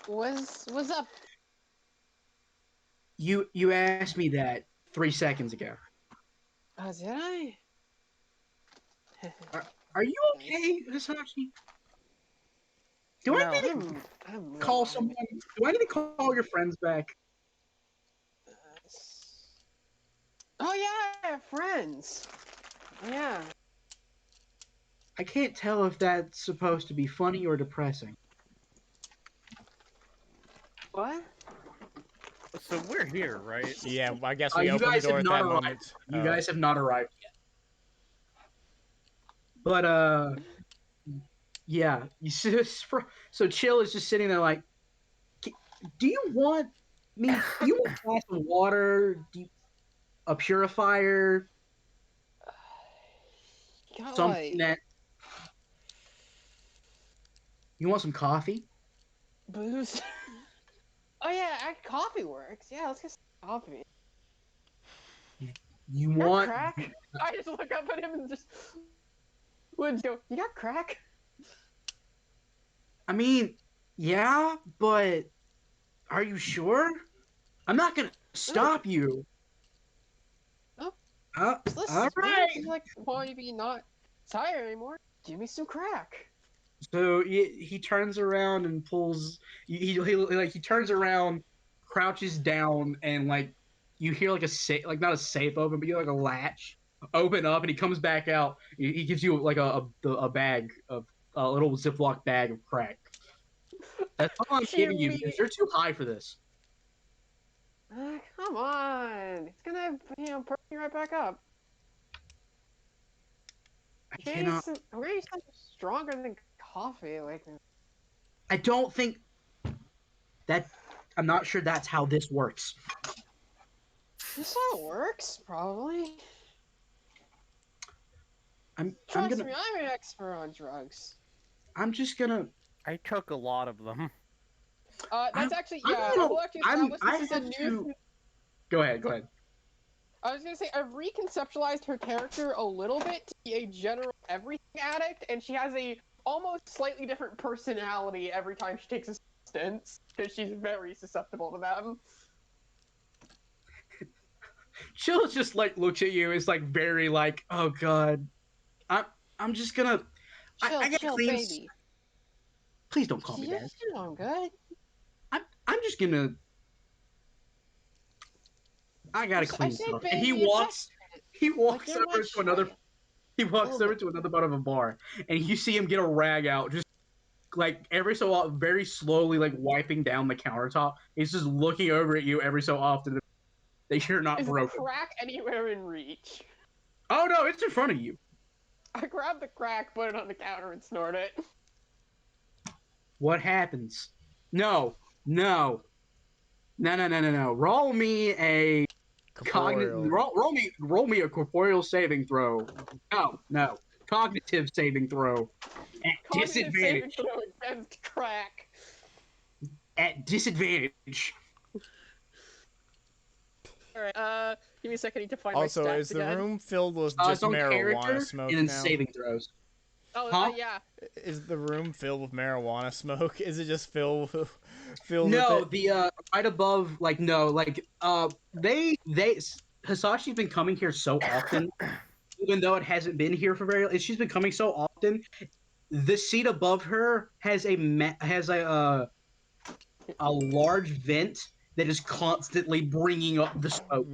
What's up? You asked me that 3 seconds ago. Oh, did I? Are you okay, Hisashi? Do I need to call someone? Do I need to call your friends back? Oh yeah, I have friends. Yeah. I can't tell if that's supposed to be funny or depressing. What? So we're here, right? Yeah, I guess we You opened the guys door have at not that arrived. moment. You guys have not arrived yet. But yeah. So Chill is just sitting there like, do you want me? Do you want a glass of water? A purifier? God. Something that you want some coffee? Booze. Oh yeah, coffee works. Yeah, let's get some coffee. You Got want crack? I just look up at him and just would go. You got crack? I mean, yeah, but are you sure? I'm not gonna stop you. Oh. All Listen, right. man, like, why you be not tired anymore? Give me some crack. So he turns around and pulls. He turns around, crouches down, and like you hear like a safe, like not a safe open, but you hear like a latch open up, and he comes back out. He gives you like a bag of a little Ziploc bag of crack. That's all I'm giving you because you're too high for this. Come on, it's gonna perk me right back up. I cannot. I'm gonna use something stronger than coffee, like. I don't think that. I'm not sure that's how this works. This how it works, probably. Trust me, I'm an expert on drugs. I'm just gonna. I took a lot of them. That's actually this is a new. Go ahead. I was gonna say I've reconceptualized her character a little bit to be a general everything addict, and she has a almost slightly different personality every time she takes a substance because she's very susceptible to them. Chill just like looks at you. It's like very like, oh god, I'm just gonna. I get Chill, clean. baby. Please don't call me that. You know I'm good. I'm just gonna. I gotta clean stuff. And he walks over to another. He walks over to another part of a bar, and you see him get a rag out, just like every so often, very slowly, like wiping down the countertop. He's just looking over at you every so often. That you're not broken. Is the crack anywhere in reach? Oh no, it's in front of you. I grab the crack, put it on the counter, and snort it. What happens? No. Roll me a roll me a corporeal saving throw. No. Cognitive saving throw. At disadvantage. Saving throw against crack. At disadvantage. Alright, give me a second, I need to find Also, my stats is the again. room filled with just It's on marijuana character smoke and then now? saving throws. Oh, Huh? yeah. Is the room filled with marijuana smoke? Is it just filled with No, it? the right above, like no, like they Hisashi's been coming here so often, even though it hasn't been here for she's been coming so often. The seat above her has a large vent that is constantly bringing up the smoke.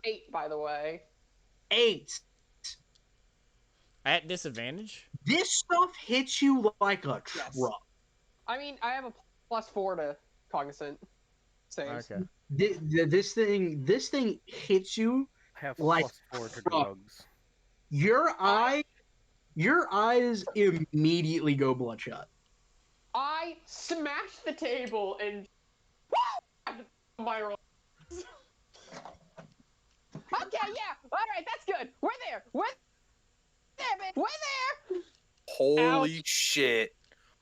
8, by the way. 8. At disadvantage? This stuff hits you like a truck. Yes. I mean, I have a +4 to cognizant saves. Okay. This thing hits you I have like +4 to truck. drugs. Your eyes immediately go bloodshot. I smashed the table and my roll. Okay, yeah. All right, that's good. We're there. We're there, man. We're there. Holy shit.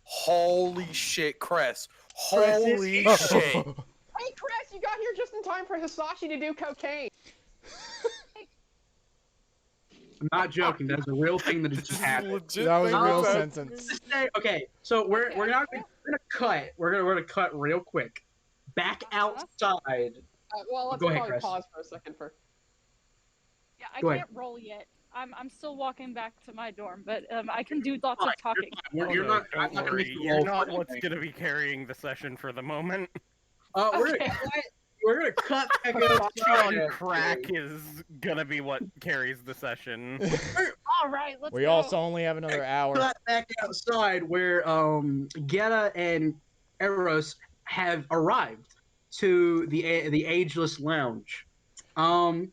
Holy shit, Cress. Holy shit. Hey, Cress, you got here just in time for Hisashi to do cocaine. I'm not joking. That's a real thing that just happened. Legit That was a thing real that's sentence. Okay, so we're gonna cut. We're gonna cut real quick. Back outside. Well, let's Go ahead, probably Cress. pause for a second for. Yeah, I Go can't ahead. roll yet. I'm still walking back to my dorm, but I can do lots Fine, of talking. You're no, not. I'm don't not gonna worry. make you You're roll not for what's anything. gonna be carrying the session for the moment. We're gonna cut back On outside. crack is gonna be what carries the session. All right, let's We go. also only have another hour. Cut back outside where Gheata and Eros have arrived to the Ageless Lounge. And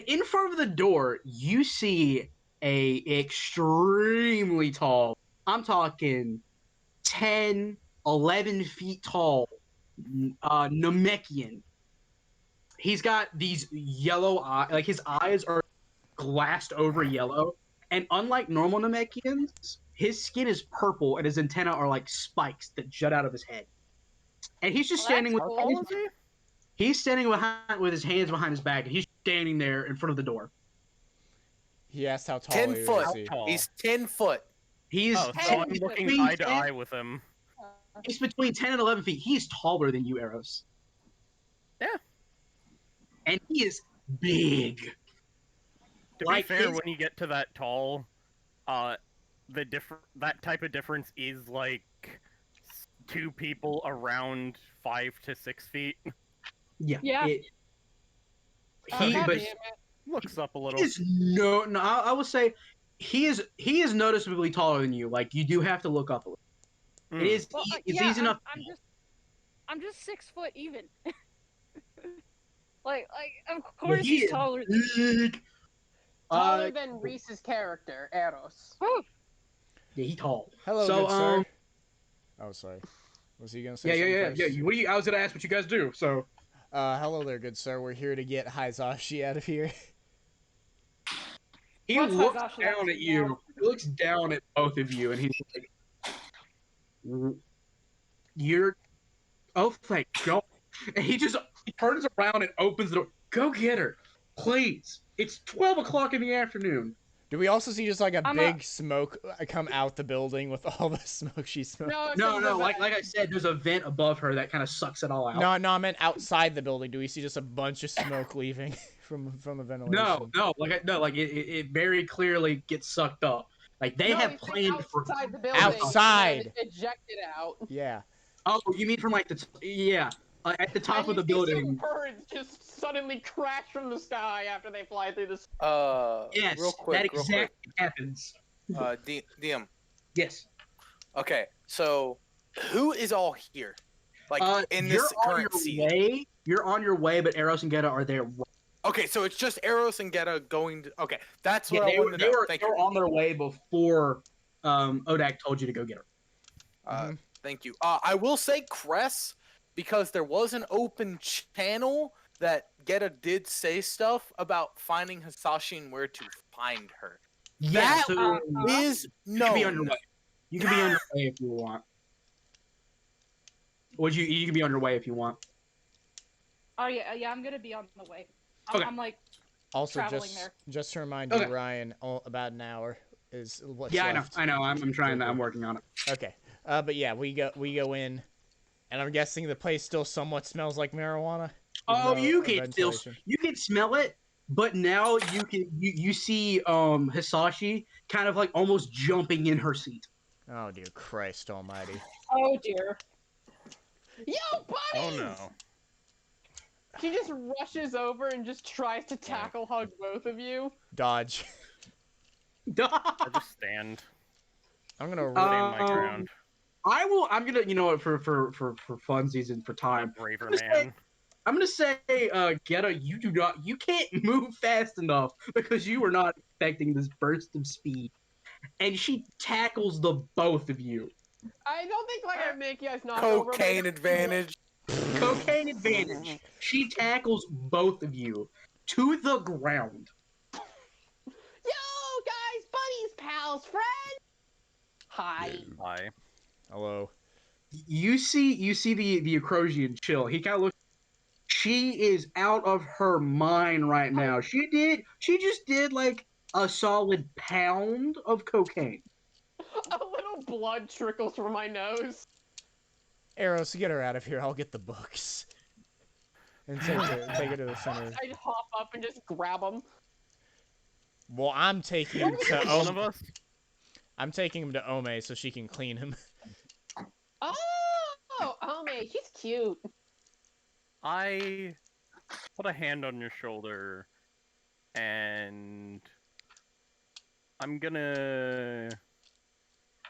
in front of the door, you see a extremely tall, I'm talking 10, 11 feet tall, Namekian. He's got these yellow eyes, like his eyes are glassed over yellow. And unlike normal Namekians, his skin is purple and his antennae are like spikes that jut out of his head. And he's just standing with How tall is he? he's standing behind with his hands behind his back, and he's standing there in front of the door. He asked how tall 10 he foot. is. Tall. He's 10 foot. He's Oh, so I'm looking between eye to 10 eye with him. He's between 10 and 11 feet. He's taller than you, Eros. Yeah. And he is big. To Like be fair, his- when you get to that tall, that type of difference is like 2 people around 5 to 6 feet. Yeah. Yeah. He, God but damn it. Looks up a little. he is no. I will say he is noticeably taller than you. Like you do have to look up a little. Mm. It is. Well, It's yeah, easy enough. I'm just 6 foot even. like of But course he he's is taller than big. Taller than Reese's character, Eros. Whew. Yeah, he's tall. Hello, So, good sir. Oh, sorry. Was he gonna say something Yeah. first? What do you? I was gonna ask what you guys do. So Hello there, good sir. We're here to get Hisashi out of here. he What's looks Hisashi down up to at you. now? He looks down at both of you, and he's like, "You're." Oh, thank God! And he turns around and opens the door. Go get her, please. It's 12 o'clock in the afternoon. Do we also see just like a I'm big smoke come out the building with all the smoke she smoked? No. Like I said, there's a vent above her that kind of sucks it all out. No, I meant outside the building. Do we see just a bunch of smoke leaving from a ventilation? No. Like it very clearly gets sucked up. Like they have planned for. outside the building. Outside! And eject it out. Yeah. Oh, you mean from like at the top And of the you see some building. birds just suddenly crash from the sky after they fly through the. Yes, real quick, that exactly happens. DM. Yes. Okay, so who is all here? Like in this current season? You're on your way, but Eros and Gheata are there. Okay, so it's just Eros and Gheata going to. Okay, that's what Yeah, I wanted to know. they were on their way before Odak told you to go get her. Thank you. I will say Cress, because there was an open channel that Gheata did say stuff about finding Hisashi and where to find her. Yeah, That is you can be on your known. way. You can be on your way if you want. You can be on your way if you want. Oh yeah, I'm gonna be on the way. Okay. I'm like Also, traveling there. just to remind you, Okay. Ryan, about an hour is what's Yeah, left. I know. I'm trying that. Cool. I'm working on it. Okay. But yeah, we go in, and I'm guessing the place still somewhat smells like marijuana. Oh, you can still ventilation. you can smell it, but now you see Hisashi kind of like almost jumping in her seat. Oh dear Christ Almighty! Oh dear. Yo, buddies! Oh no. She just rushes over and just tries to tackle hug both of you. Dodge. Or just stand. I'm gonna. Stand my ground. I'm gonna, you know what, for funsies and for time. Braver I'm gonna man. I'm gonna say, Gheata, you can't move fast enough because you were not expecting this burst of speed, and she tackles the both of you. I don't think like I make you guys knock Cocaine over. advantage. Cocaine advantage. She tackles both of you to the ground. Yo, guys, buddies, pals, friends. Hi. Hi. Hello. You see the Acrosian chill. He kind of looks. She is out of her mind right now. She just did like a solid pound of cocaine. A little blood trickles from my nose. Eros, get her out of here. I'll get the books. And take her to the center. I hop up and just grab them. Well, I'm taking him to One of us? I'm taking him to Ome so she can clean him. Oh, man, he's cute. I put a hand on your shoulder, and I'm gonna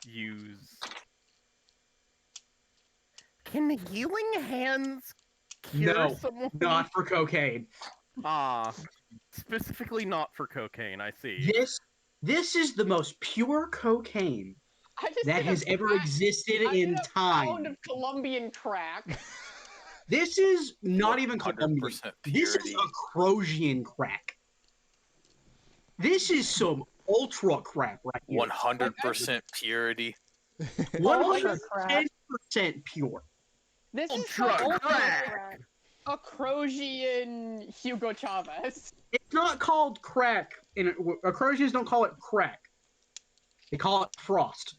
use. Can healing hands cure No, someone? not for cocaine. Specifically not for cocaine. I see. This is the most pure cocaine I just that did has ever existed I in did a pound time. of Colombian crack. This is not even 100% Colombian. This is purity. Acrosian crack. This is some ultra crap right here. 100% purity. 110% pure. This is Ultra some crack. Acrosian Hugo Chavez. It's not called crack. Acrosians don't call it crack. They call it frost.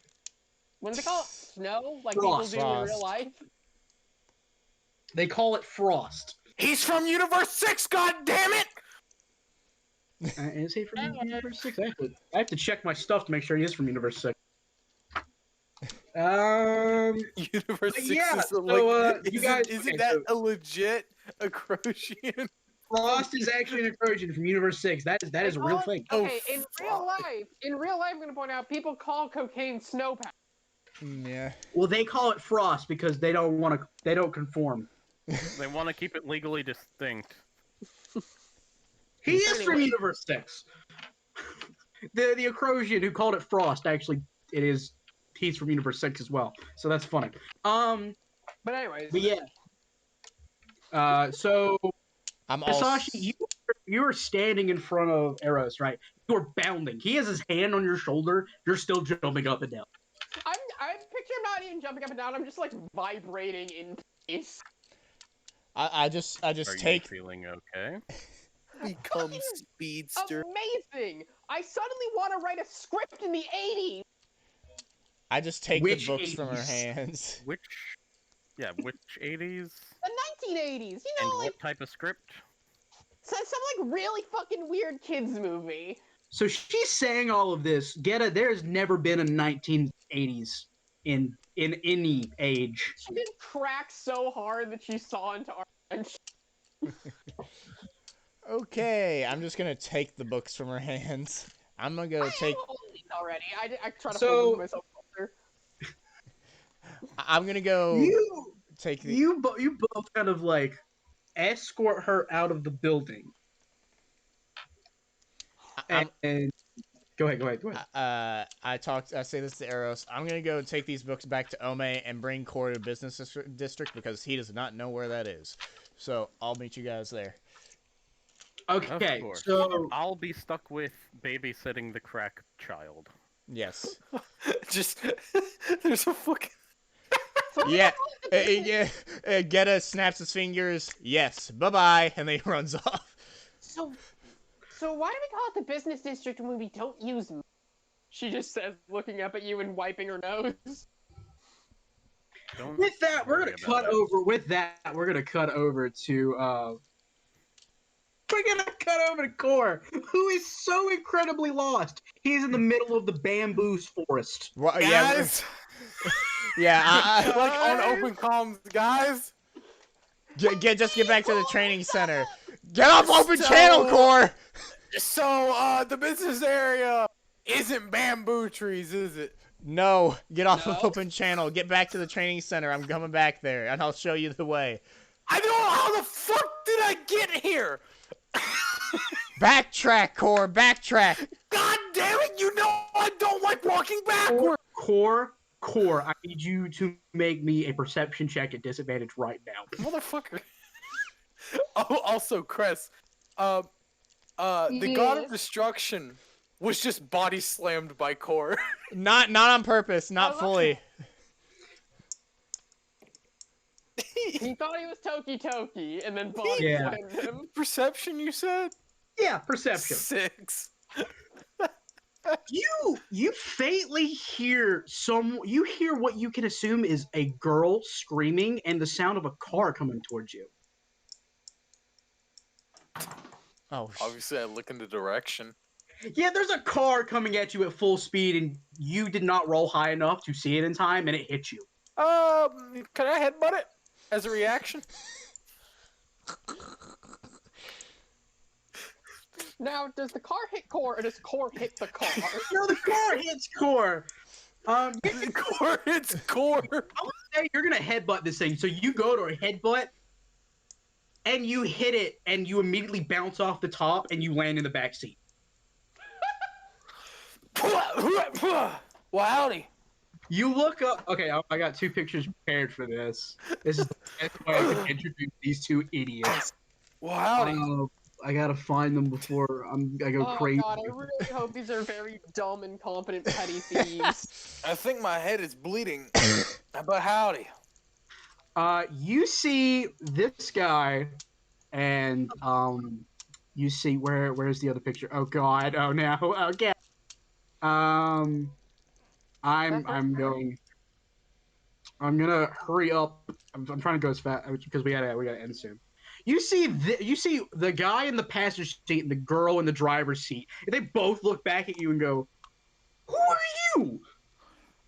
What do they call it? Snow? Like Frost. people do in real life? They call it frost. He's from Universe 6, god damn it! Is he from Universe 6? I have to check my stuff to make sure he is from Universe 6. Universe 6 yeah, is so, like, you guys- isn't okay, that so- a legit Acrosian? Frost is actually an Acrosian from Universe 6. That is a real thing. Okay, Oh, in fuck. real life, I'm going to point out, people call cocaine snowpack. Yeah. Well, they call it frost because they don't conform. They want to keep it legally distinct. He is from Anyway. Universe 6. The Acrosian who called it frost, actually, he's from Universe 6 as well. So that's funny. But anyways, But yeah. So I'm also. Hisashi, you are standing in front of Eros, right? You're bounding. He has his hand on your shoulder. You're still jumping up and down. I picture him not even jumping up and down. I'm just like vibrating in place. I just Are take. you feeling okay? Become speedster. Amazing! I suddenly want to write a script in the 80s. I just take Which the books from her 80s? hands. Which 80s? The 1980s. You And know, like what type of script? some like really fucking weird kids movie. So she's saying all of this. Gheata, there's never been a 1980s in any age. She did crack so hard that she saw into our bench. Okay, I'm just gonna take the books from her hands. I'm gonna go take. I have these already. I try to So- hold myself closer. I'm gonna go You take the. you both kind of like escort her out of the building. And go ahead. I say this to Eros. I'm gonna go take these books back to Ome and bring Core to Business District because he does not know where that is. So I'll meet you guys there. Okay, Of course. so I'll be stuck with babysitting the crack child. Yes. Just there's a fucking That's what Yeah, I call it. yeah. Gheata snaps his fingers. Yes, bye-bye, and then he runs off. So why do we call it the business district when we don't use? She just says, looking up at you and wiping her nose. Don't With that, we're worry gonna about cut it. over. With that, we're gonna cut over to. We're gonna cut over to Core, who is so incredibly lost. He's in the middle of the bamboo forest. Well, yeah, Guys, yeah. like on open comms, guys. Just get back to the training center. Get off open So- channel, Core. So, the business area isn't bamboo trees, is it? No, get off No. open channel. Get back to the training center. I'm coming back there, and I'll show you the way. I don't know how the fuck did I get here? Backtrack, Core. Backtrack. God damn it! You know I don't like walking backwards. Core, I need you to make me a perception check at disadvantage right now. Motherfucker. Oh, also, Cress, the god of Yes. destruction was just body slammed by Core. Not on purpose. I Not love fully. He thought he was Toki, and then body Yeah. slammed him. Perception, you said? Yeah, perception. 6. You faintly hear you hear what you can assume is a girl screaming and the sound of a car coming towards you. Oh, Obviously, I look in the direction. Yeah, there's a car coming at you at full speed and you did not roll high enough to see it in time and it hit you. Can I headbutt it as a reaction? Now, does the car hit Core, or does Core hit the car? No, the car hits Core. Core hits Core. Hey, you're gonna headbutt this thing. So you go to a headbutt and you hit it and you immediately bounce off the top and you land in the back seat. Well, howdy. You look up. Okay, I got 2 pictures prepared for this. This is the best way I can introduce these 2 idiots. Well, howdy. I gotta find them before I go Oh crazy. god, I really hope these are very dumb, incompetent, petty thieves. I think my head is bleeding. But howdy. You see this guy, and you see where's the other picture? Oh god, oh no, okay. I'm gonna hurry up. I'm trying to go as fast because we gotta end soon. You see the guy in the passenger seat and the girl in the driver's seat. And they both look back at you and go, "Who are you?"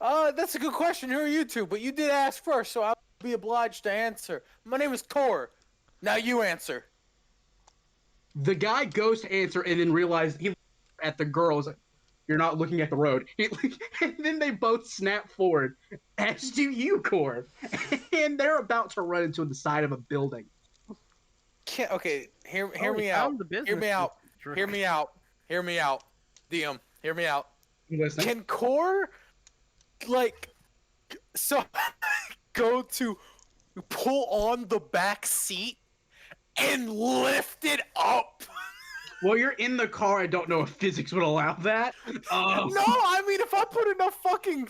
That's a good question. Who are you two? But you did ask first, so I'll be obliged to answer. My name is Core. Now you answer. The guy goes to answer and then realizes he at the girl is like, "You're not looking at the road." And then they both snap forward, as do you, Core. And they're about to run into the side of a building. Okay, hear Oh, me we out. found the business Hear me out. district. Hear me out. Hear me out. DM, hear me out. You listening? Can Core, like, so go to pull on the back seat and lift it up? Well, you're in the car. I don't know if physics would allow that. No, I mean, if I put enough fucking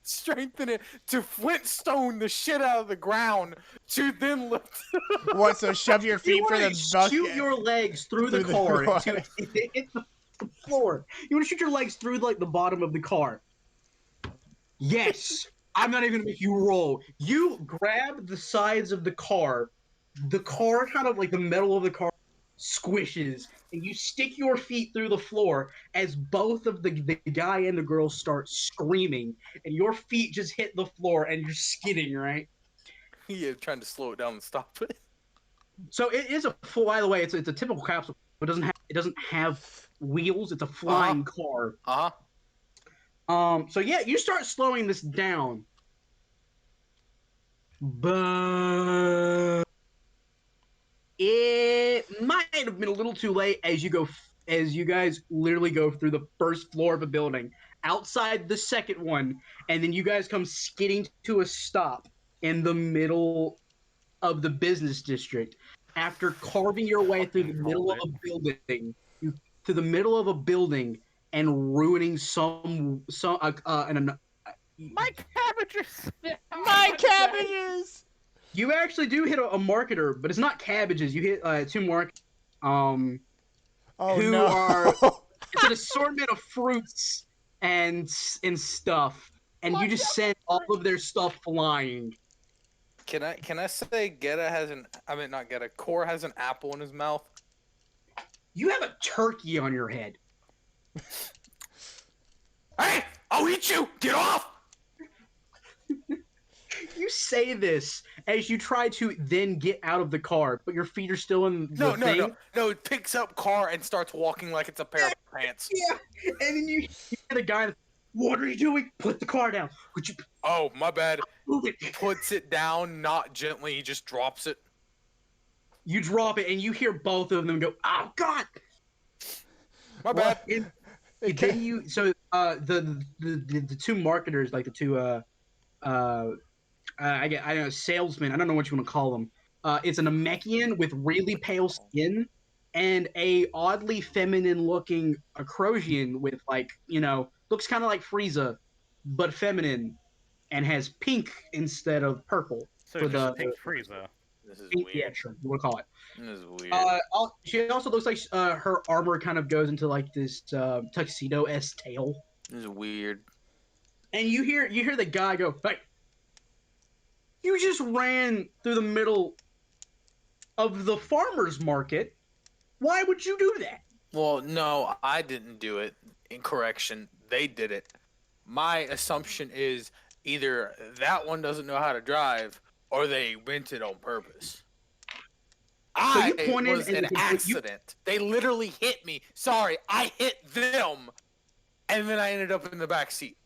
strength in it to Flintstone the shit out of the ground to then lift what? So shove your feet You for want the to bucket. shoot your legs through the Through the car car. to hit the floor. You want to shoot your legs through like the bottom of the car. Yes, I'm not even gonna make you roll. You grab the sides of the car. The car kind of like the metal of the car squishes, and you stick your feet through the floor as both of the guy and the girl start screaming, and your feet just hit the floor and you're skidding, right? Yeah, trying to slow it down and stop it. So it is a full. By the way, it's a typical capsule. It doesn't have wheels. It's a flying car. So yeah, you start slowing this down, but it might have been a little too late as you guys literally go through the first floor of a building, outside the second one, and then you guys come skidding to a stop in the middle of the business district. After carving your way through the middle of a building, to the middle of a building and ruining My cabin cabbages! My cabbages! You actually do hit a marketer, but it's not cabbages. You hit 2 marketers. Oh Who no! are it's an assortment of fruits and stuff, and you just send all of their stuff flying. Can I say Gheata has not Gheata, Core has an apple in his mouth? You have a turkey on your head. Hey! I'll eat you! Get off! You say this as you try to then get out of the car, but your feet are still in the thing. No, it picks up car and starts walking like it's a pair of pants. Yeah, and then you hear the guy, what are you doing? Put the car down. Would you Oh, my bad. move it? Puts it down, not gently, he just drops it. You drop it, and you hear both of them go, oh, God! My bad. And then you, so the 2 marketers, like the 2, I don't know, salesmen, I don't know what you want to call them. It's an Namekian with really pale skin and a oddly feminine looking Acrosian with looks kind of like Frieza, but feminine and has pink instead of purple. So for just the pink Frieza. This is pink, weird. yeah, sure, you want to call it. This is weird. She also looks like her armor kind of goes into like this tuxedo-esque tail. This is weird. And you hear the guy go, hey, you just ran through the middle of the farmer's market. Why would you do that? Well, no, I didn't do it. In correction, they did it. My assumption is either that one doesn't know how to drive or they went it on purpose. It was an accident. They literally hit me. Sorry, I hit them. And then I ended up in the back seat.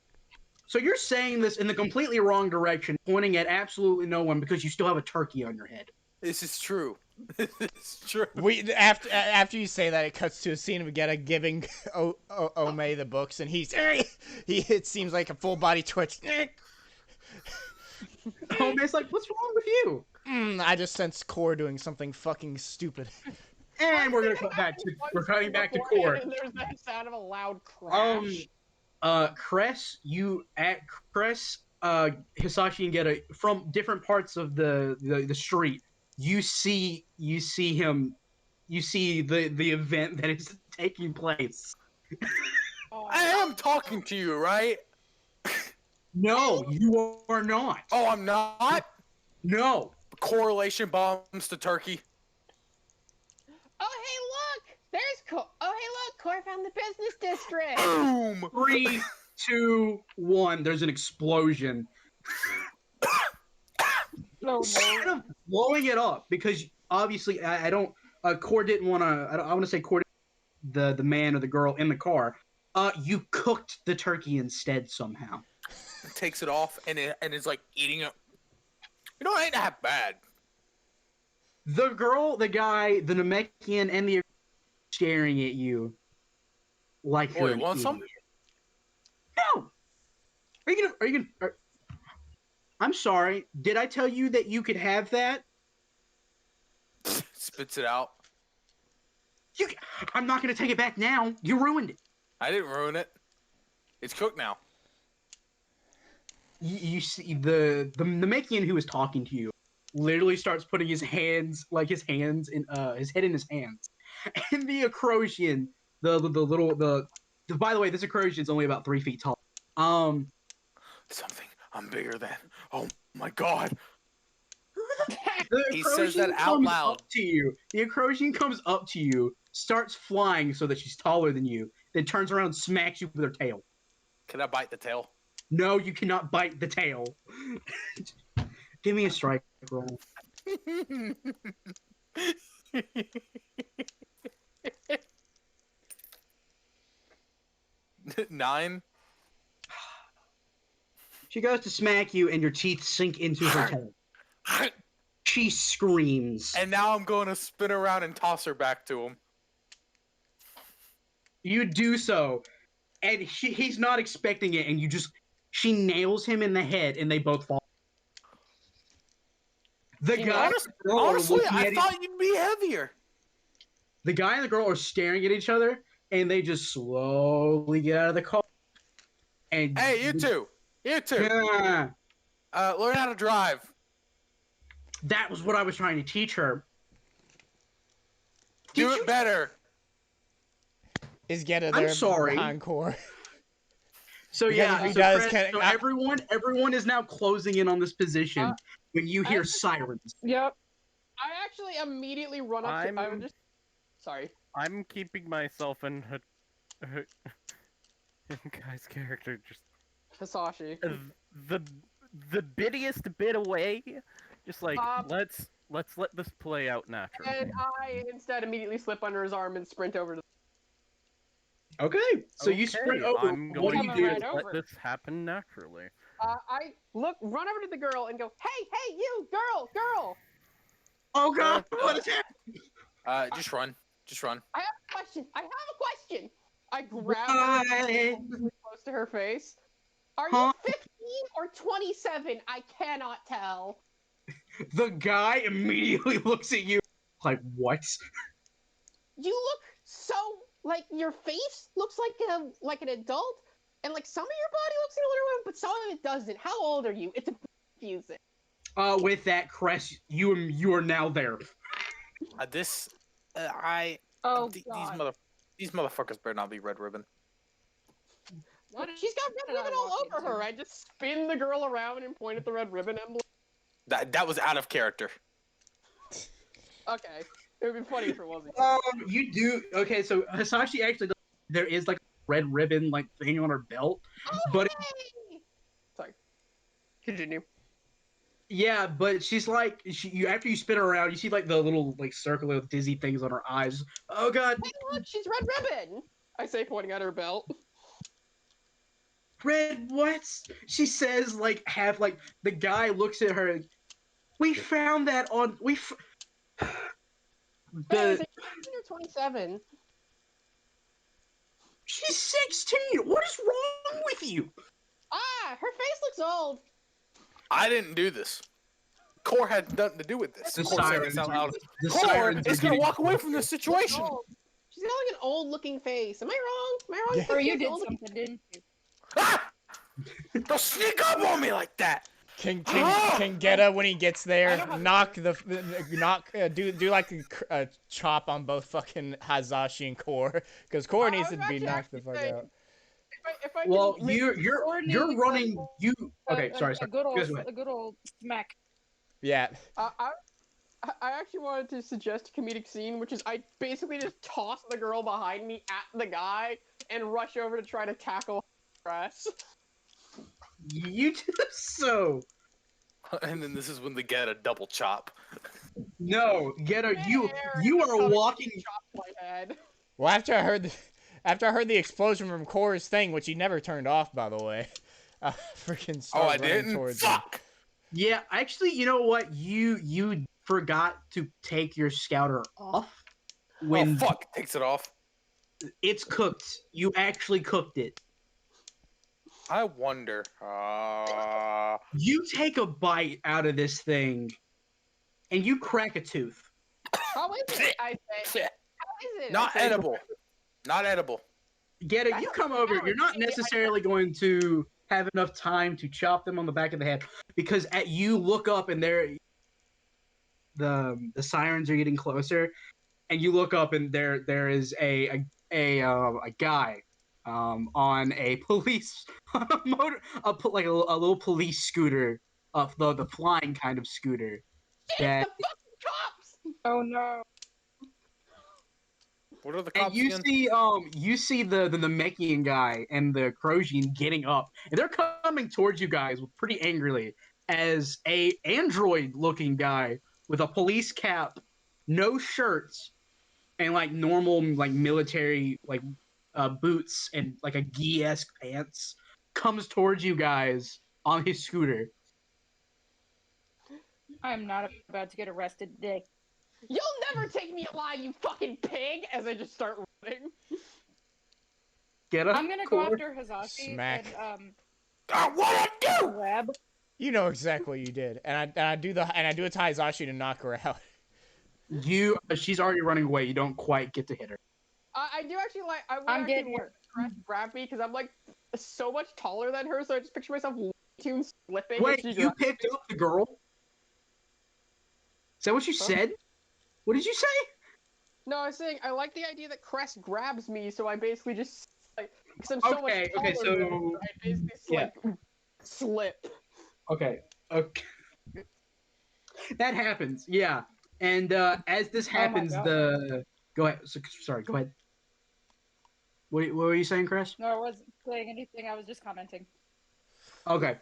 So you're saying this in the completely wrong direction, pointing at absolutely no one because you still have a turkey on your head. This is true. This is true. After you say that, it cuts to a scene of Gheata giving Ome the books, and it seems like a full body twitch. Ome's like, what's wrong with you? I just sense Core doing something fucking stupid. And we're cutting back to Core. And there's the sound of a loud crash. Cress, Hisashi and Gheata from different parts of the street. You see him. You see the event that is taking place. I am talking to you, right? No, you are not. Oh, I'm not? No. Correlation bombs to Turkey. Oh, hey, look! There's Core. Oh, hey, look! Core found the business district. Boom! 3, 2, 1. There's an explosion. No, Instead of blowing it up, because obviously I don't. Core didn't want to. I want to say Core, the man or the girl in the car. You cooked the turkey instead somehow. Takes it off and it's like eating it. You know, it ain't that bad. The girl, the guy, the Namekian, and the staring at you like you're an want idiot. some? No. Are you gonna? I'm sorry. Did I tell you that you could have that? Spits it out. I'm not gonna take it back now. You ruined it. I didn't ruin it. It's cooked now. You see the Namekian who is talking to you literally starts putting his hands in his head in his hands, and the Acrosian, by the way, this Acrosian is only about 3 feet tall. Something I'm bigger than. Oh my god. He says that out loud to you. The Acrosian comes up to you, starts flying so that she's taller than you, then turns around and smacks you with her tail. Can I bite the tail? No, you cannot bite the tail. Give me a strike roll. 9. She goes to smack you, and your teeth sink into her tail. She screams. And now I'm going to spin around and toss her back to him. You do so, and he's not expecting it, and she nails him in the head, and they both fall. Honestly, I thought you'd be heavier. The guy and the girl are staring at each other, and they just slowly get out of the car. And hey, you two. You two. Learn how to drive. That was what I was trying to teach her. Do it better. Is Gheata I'm there sorry. behind core? So Because yeah, if he so, does, Cress, so everyone is now closing in on this position when you hear sirens. Yep. I actually immediately run up to. I would just. Sorry. I'm keeping myself in guy's character just Hisashi. the bittiest bit away. Just like let's let this play out naturally. And I instead immediately slip under his arm and sprint over to. Okay, so you sprint over. I'm What do going you to do? right let over. this happen naturally. I run over to the girl and go, hey, you, girl! Oh god, what is happening? Just run. Just run. I have a question. I grab her really close to her face. Are you 15 or 27? I cannot tell. The guy immediately looks at you like, what? You look so like your face looks like an adult, and like some of your body looks like a little woman, but some of it doesn't. How old are you? It's confusing. With that, Cress, you are now there. Oh, These motherfuckers better not be red ribbon. What? She's got red ribbon all over her. I just spin the girl around and point at the red ribbon emblem. That was out of character. Okay, it would be funny if it wasn't. You do okay. So Hisashi actually, there is like a red ribbon like thing on her belt, but sorry. Continue. yeah, but she's like you after you spin her around, you see like the little like circle of dizzy things on her eyes. Oh god! Hey, look, she's red ribbon. I say, pointing at her belt. Red what? She says like half like the guy looks at her. We found that on Hey, is it 15 or 27? She's 16. What is wrong with you? Her face looks old. I didn't do this. Core had nothing to do with this. The Core said sirens this out are- loud. the Core sirens are is gonna getting walk away close. from this situation. She's got like an old-looking face. Am I wrong? Or you did Old-looking- something, didn't you? Ah! Don't sneak up on me like that. Can Gheata, when he gets there, do like a chop on both fucking Hisashi and Core, because Core needs to be knocked the fuck out. If I Well, can you're running. You okay? Sorry. A good old smack. Yeah. I actually wanted to suggest a comedic scene, which is I basically just toss the girl behind me at the guy and rush over to try to tackle Cress. You do so. And then this is when they get a double chop. No, Gheata, you are walking. Chop my head. Well, after I heard the explosion from Core's thing, which he never turned off, by the way, freaking started running towards him. Fuck. Yeah, actually, you know what? You forgot to take your scouter off when Fuck takes it off. it's cooked. You actually cooked it. I wonder. You take a bite out of this thing, and you crack a tooth. How is it? I say. How is it? Not edible. Not edible. Gheata, you come over. You're not necessarily going to have enough time to chop them on the back of the head because you look up and the sirens are getting closer, and you look up and there is a guy on a police motor, like a little police scooter, the flying kind of scooter. That The fucking cops! Oh no. What are the cops and you again? see the Namekian guy and the Crozian getting up, and they're coming towards you guys pretty angrily as a android-looking guy with a police cap, no shirts, and like normal like military like boots and like a gi-esque pants comes towards you guys on his scooter. I am not about to get arrested today. You'll never take me alive, you fucking pig! As I just start running. Get up. I'm gonna go after Hisashi Smack. and What I do? grab. You know exactly what you did, and I do it to Hisashi to knock her out. She's already running away. You don't quite get to hit her. I do actually I'm getting her. grab me because I'm like so much taller than her, so I just picture myself Tune slipping Wait, as she you grabs picked me. up the girl? Is that what you Huh? said? What did you say? No, I was saying I like the idea that Cress grabs me, so I basically just like because I'm so much taller Okay, than her, so I basically just, yeah. like slip. Okay. That happens, yeah. And as this Oh my happens, God. go ahead. Sorry, go ahead. What were you saying, Chris? No, I wasn't saying anything. I was just commenting. Okay.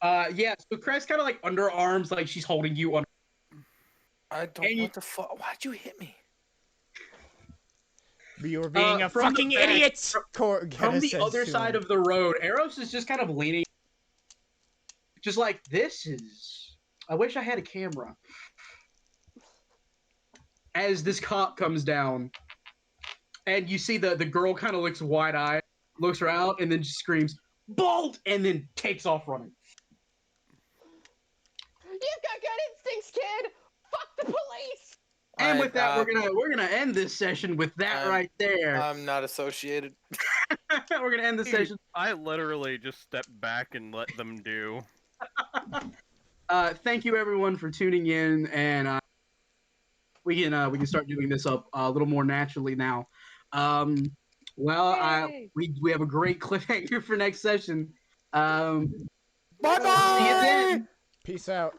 Yeah. So Chris kind of like underarms, like she's holding you on. I don't. What the fuck? Why'd you hit me? You were being a from the fucking back, idiot! From Gheata the says other to side him. of the road, Eros is just kind of leaning, just like this is. I wish I had a camera. As this cop comes down, and you see the girl kind of looks wide-eyed, looks around, and then just screams "Bolt!" and then takes off running. You've got good instincts, kid. Fuck the police. And with that, we're gonna end this session with that right there. I'm not associated. We're gonna end the session. I literally just stepped back and let them do. Thank you everyone for tuning in, and we can start doing this up a little more naturally now. Yay! We have a great cliffhanger for next session. Bye See you bye. then. Peace out.